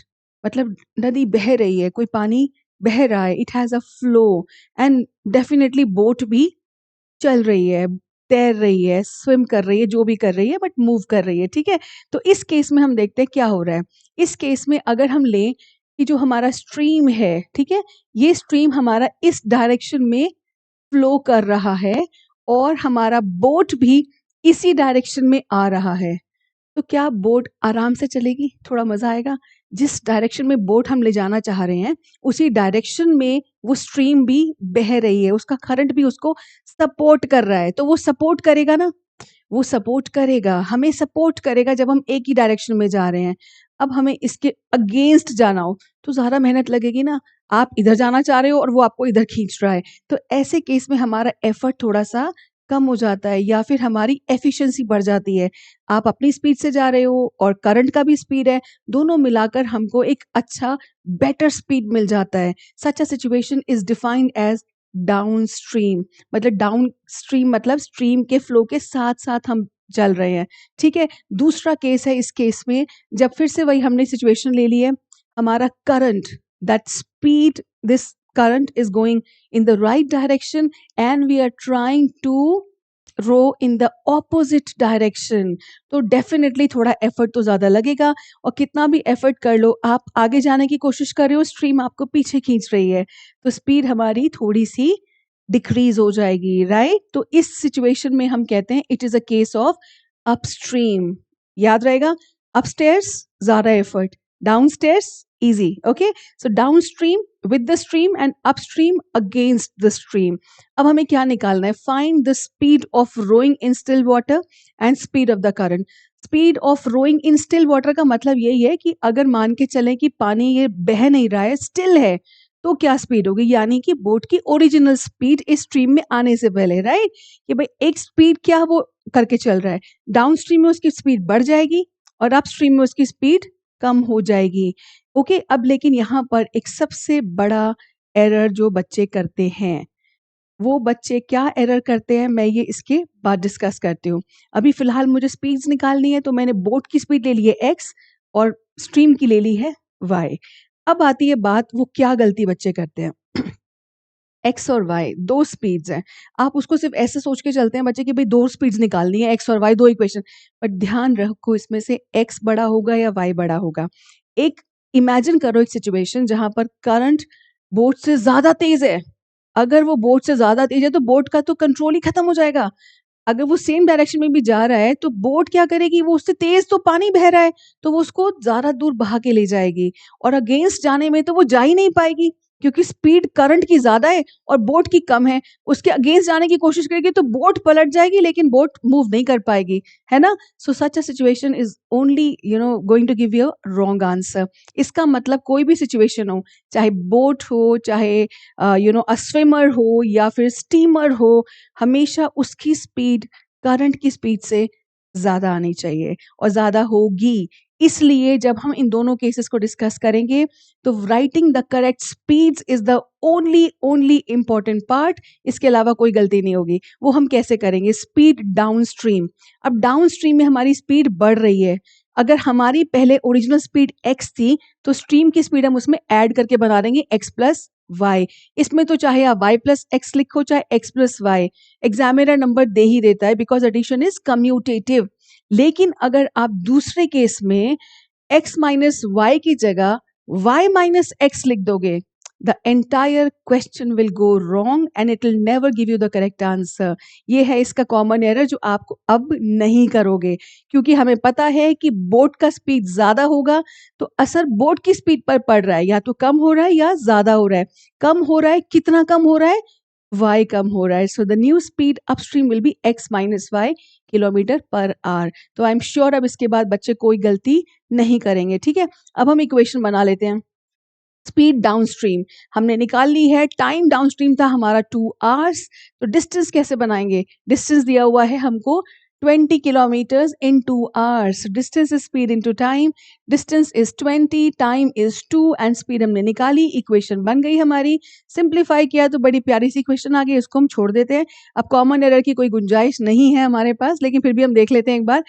मतलब नदी बह रही है, कोई पानी बह रहा है, it has a flow, and definitely boat भी चल रही है, तैर रही है, स्विम कर रही है, जो भी कर रही है बट मूव कर रही है, ठीक है? तो इस केस में हम देखते हैं क्या हो रहा है। इस केस में अगर हम लें कि जो हमारा स्ट्रीम है, ठीक है? ये स्ट्रीम हमारा इस डायरेक्शन में फ्लो कर रहा है और हमारा बोट भी इसी डायरेक्शन में आ रहा है। तो क्या बोट आराम से चलेगी? थोड़ा मज़ा आएगा। जिस डायरेक्शन में बोट हम ले जाना चाह रहे हैं, उसी डायरेक्शन में वो स्ट्रीम भी बह रही है, उसका करंट भी उसको सपोर्ट कर रहा है, तो वो सपोर्ट करेगा ना? वो सपोर्ट करेगा, हमें सपोर्ट करेगा जब हम एक ही डायरेक्शन में जा रहे हैं। अब हमें इसके अगेंस्ट जाना हो, तो ज़्यादा मेहनत लगेगी ना। आप इधर जाना चाह रहे हो और वो आपको इधर खींच रहा है, तो ऐसे केस में हमारा एफर्ट थोड़ा-सा कम हो जाता है या फिर हमारी एफिशिएंसी बढ़ जाती है। आप अपनी स्पीड से जा रहे हो और करंट का भी स्पीड है, दोनों मिलाकर हमको एक अच्छा बेटर स्पीड मिल जाता है। Such a situation is defined as downstream, मतलब डाउनस्ट्रीम मतलब स्ट्रीम के फ्लो के साथ-साथ हम चल रहे हैं, ठीक है? दूसरा केस है इस केस में, जब फिर से वही हमने सिचुएशन ले ली है, हमारा current, that speed, this current is going in the right direction and we are trying to row in the opposite direction, तो डेफिनेटली थोड़ा एफर्ट तो ज़्यादा लगेगा और कितना भी एफर्ट कर लो, आप आगे जाने की कोशिश कर रहे हो, स्ट्रीम आपको पीछे खींच रही है, तो स्पीड हमारी थोड़ी सी डिक्रीज हो जाएगी, राइट? तो इस सिचुएशन में हम कहते हैं it is a case of upstream. याद रहेगा, अपस्टेयर्स ज़्यादा effort, downstairs easy, okay? So downstream with the stream and upstream against the stream. अब हमें क्या निकालना है? Find the speed of rowing in still water and speed of the current. Speed of rowing in still water का मतलब यही है कि अगर मान के चलें कि पानी ये बह नहीं रहा है, still है, तो क्या स्पीड होगी? यानी कि बोट की ओरिजिनल स्पीड इस स्ट्रीम में आने से पहले, राइट? कि भाई एक स्पीड क्या वो करके चल रहा है, डाउन स्ट्रीम में उसकी स्पीड बढ़ जाएगी और अप स्ट्रीम में उसकी स्पीड कम हो जाएगी। ओके, अब लेकिन यहाँ पर एक सबसे बड़ा एरर जो बच्चे करते हैं, वो बच्चे क्या एरर करते हैं, मैं ये इसके बाद डिस्कस करती हूँ। अभी फ़िलहाल मुझे स्पीड्स निकालनी है, तो मैंने बोट की स्पीड ले ली है x और स्ट्रीम की ले ली है y। अब आती है बात, वो क्या गलती बच्चे करते हैं। एक्स और वाई दो स्पीड्स हैं, आप उसको सिर्फ ऐसे सोच के चलते हैं बच्चे कि भाई दो स्पीड्स निकालनी है, एक्स और वाई दो इक्वेशन, बट ध्यान रखो इसमें से एक्स बड़ा होगा या वाई बड़ा होगा। एक इमेजिन करो एक सिचुएशन जहां पर करंट बोट से ज्यादा तेज है, अगर वो बोट से ज्यादा तेज है तो बोट का तो कंट्रोल ही खत्म हो जाएगा। अगर वो सेम डायरेक्शन में भी जा रहा है तो बोट क्या करेगी, वो उससे तेज तो पानी बह रहा है तो वो उसको ज्यादा दूर बहा के ले जाएगी, और अगेंस्ट जाने में तो वो जा ही नहीं पाएगी क्योंकि स्पीड करंट की ज्यादा है और बोट की कम है। उसके अगेंस्ट जाने की कोशिश करेगी तो बोट पलट जाएगी लेकिन बोट मूव नहीं कर पाएगी, है ना? So such a situation is only going to give you wrong answer. इसका मतलब कोई भी सिचुएशन हो, चाहे बोट हो, चाहे अ स्विमर हो या फिर स्टीमर हो, हमेशा उसकी स्पीड करंट की स्पीड से ज़्यादा आनी चाहिए और ज़्यादा होगी। इसलिए जब हम इन दोनों केसेस को डिस्कस करेंगे तो writing the correct speeds is the only important part. इसके अलावा कोई गलती नहीं होगी। वो हम कैसे करेंगे? Speed down stream. अब डाउन स्ट्रीम में हमारी स्पीड बढ़ रही है, अगर हमारी पहले ओरिजिनल स्पीड x थी तो स्ट्रीम की स्पीड हम उसमें ऐड करके बना देंगे x प्लस वाई। इसमें तो चाहे आप y प्लस एक्स लिखो चाहे x plus y, examiner number दे ही देता है बिकॉज एडिशन इज कम्यूटेटिव। लेकिन अगर आप दूसरे केस में x माइनस वाई की जगह y माइनस एक्स लिख दोगे, the entire question will go wrong and it will never give you the correct answer. ये है इसका कॉमन एरर जो आप अब नहीं करोगे, क्योंकि हमें पता है कि बोट का स्पीड ज्यादा होगा तो असर बोट की स्पीड पर पड़ रहा है, या तो कम हो रहा है या ज्यादा हो रहा है। कम हो रहा है, कितना कम हो रहा है? y कम हो रहा है। So the new speed upstream will be x minus y kilometre पर आवर। तो आई एम श्योर अब इसके बाद बच्चे कोई गलती नहीं करेंगे, ठीक है? अब हम इक्वेशन बना लेते हैं। स्पीड डाउनस्ट्रीम हमने निकाल ली है, टाइम डाउनस्ट्रीम था हमारा 2 आवर्स। तो डिस्टेंस कैसे बनाएंगे? डिस्टेंस दिया हुआ है हमको 20 kilometres in 2 hours. Distance is speed into time, distance is 20, time is 2 and speed हमने निकाली, इक्वेशन बन गई हमारी। सिंप्लीफाई किया तो बड़ी प्यारी सी इक्वेशन आ गई, इसको हम छोड़ देते हैं। अब कॉमन एरर की कोई गुंजाइश नहीं है हमारे पास, लेकिन फिर भी हम देख लेते हैं एक बार।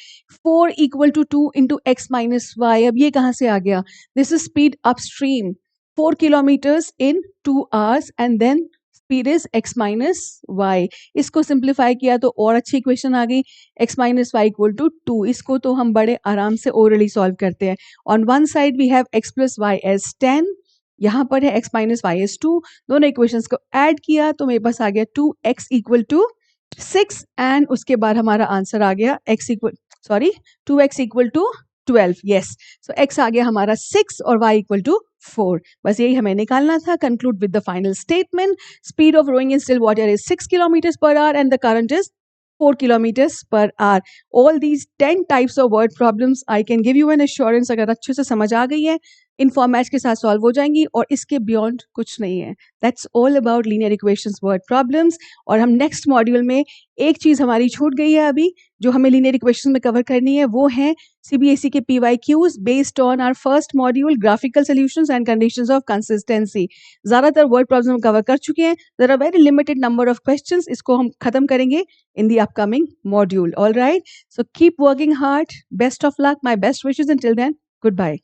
4 equal to 2 into x minus y. अब ये कहाँ से आ गया? This is speed upstream. 4 kilometers in 2 hours and then speed is x minus y. इसको सिंप्लीफाई किया तो और अच्छी इक्वेशन आ गई, x minus y equal to 2. इसको तो हम बड़े आराम से ओरली सॉल्व करते हैं. On one side we have x plus y as 10, यहाँ पर है x minus y is 2. दोनों इक्वेशंस को ऐड किया तो मेरे पास आ गया 2x equal to 6 एंड उसके बाद हमारा आंसर आ गया 2x equal to 12. Yes, so x आ गया हमारा 6 और y equal to 4. बस यही हमें निकालना था. Conclude with the final statement. Speed of rowing in still water is 6 kilometers per hour and the current is 4 kilometers per hour. All these 10 types of word problems I can give you an assurance, अगर अच्छे से समझ आ गई है, इन formats के साथ solve हो जाएंगी और इसके बियॉन्ड कुछ नहीं है. That's all about linear equations word problems. और हम नेक्स्ट मॉड्यूल में एक चीज़ हमारी छूट गई है अभी, जो हमें लीनियर इक्वेशन में कवर करनी है, वो है CBSE के PYQs based on our first module graphical solutions and conditions of consistency. ज़्यादातर वर्ड प्रॉब्लम हम कवर कर चुके हैं. There are very limited number of questions. इसको हम खत्म करेंगे in the upcoming module. All right, so keep working hard. Best of luck. My best wishes. Until then, goodbye.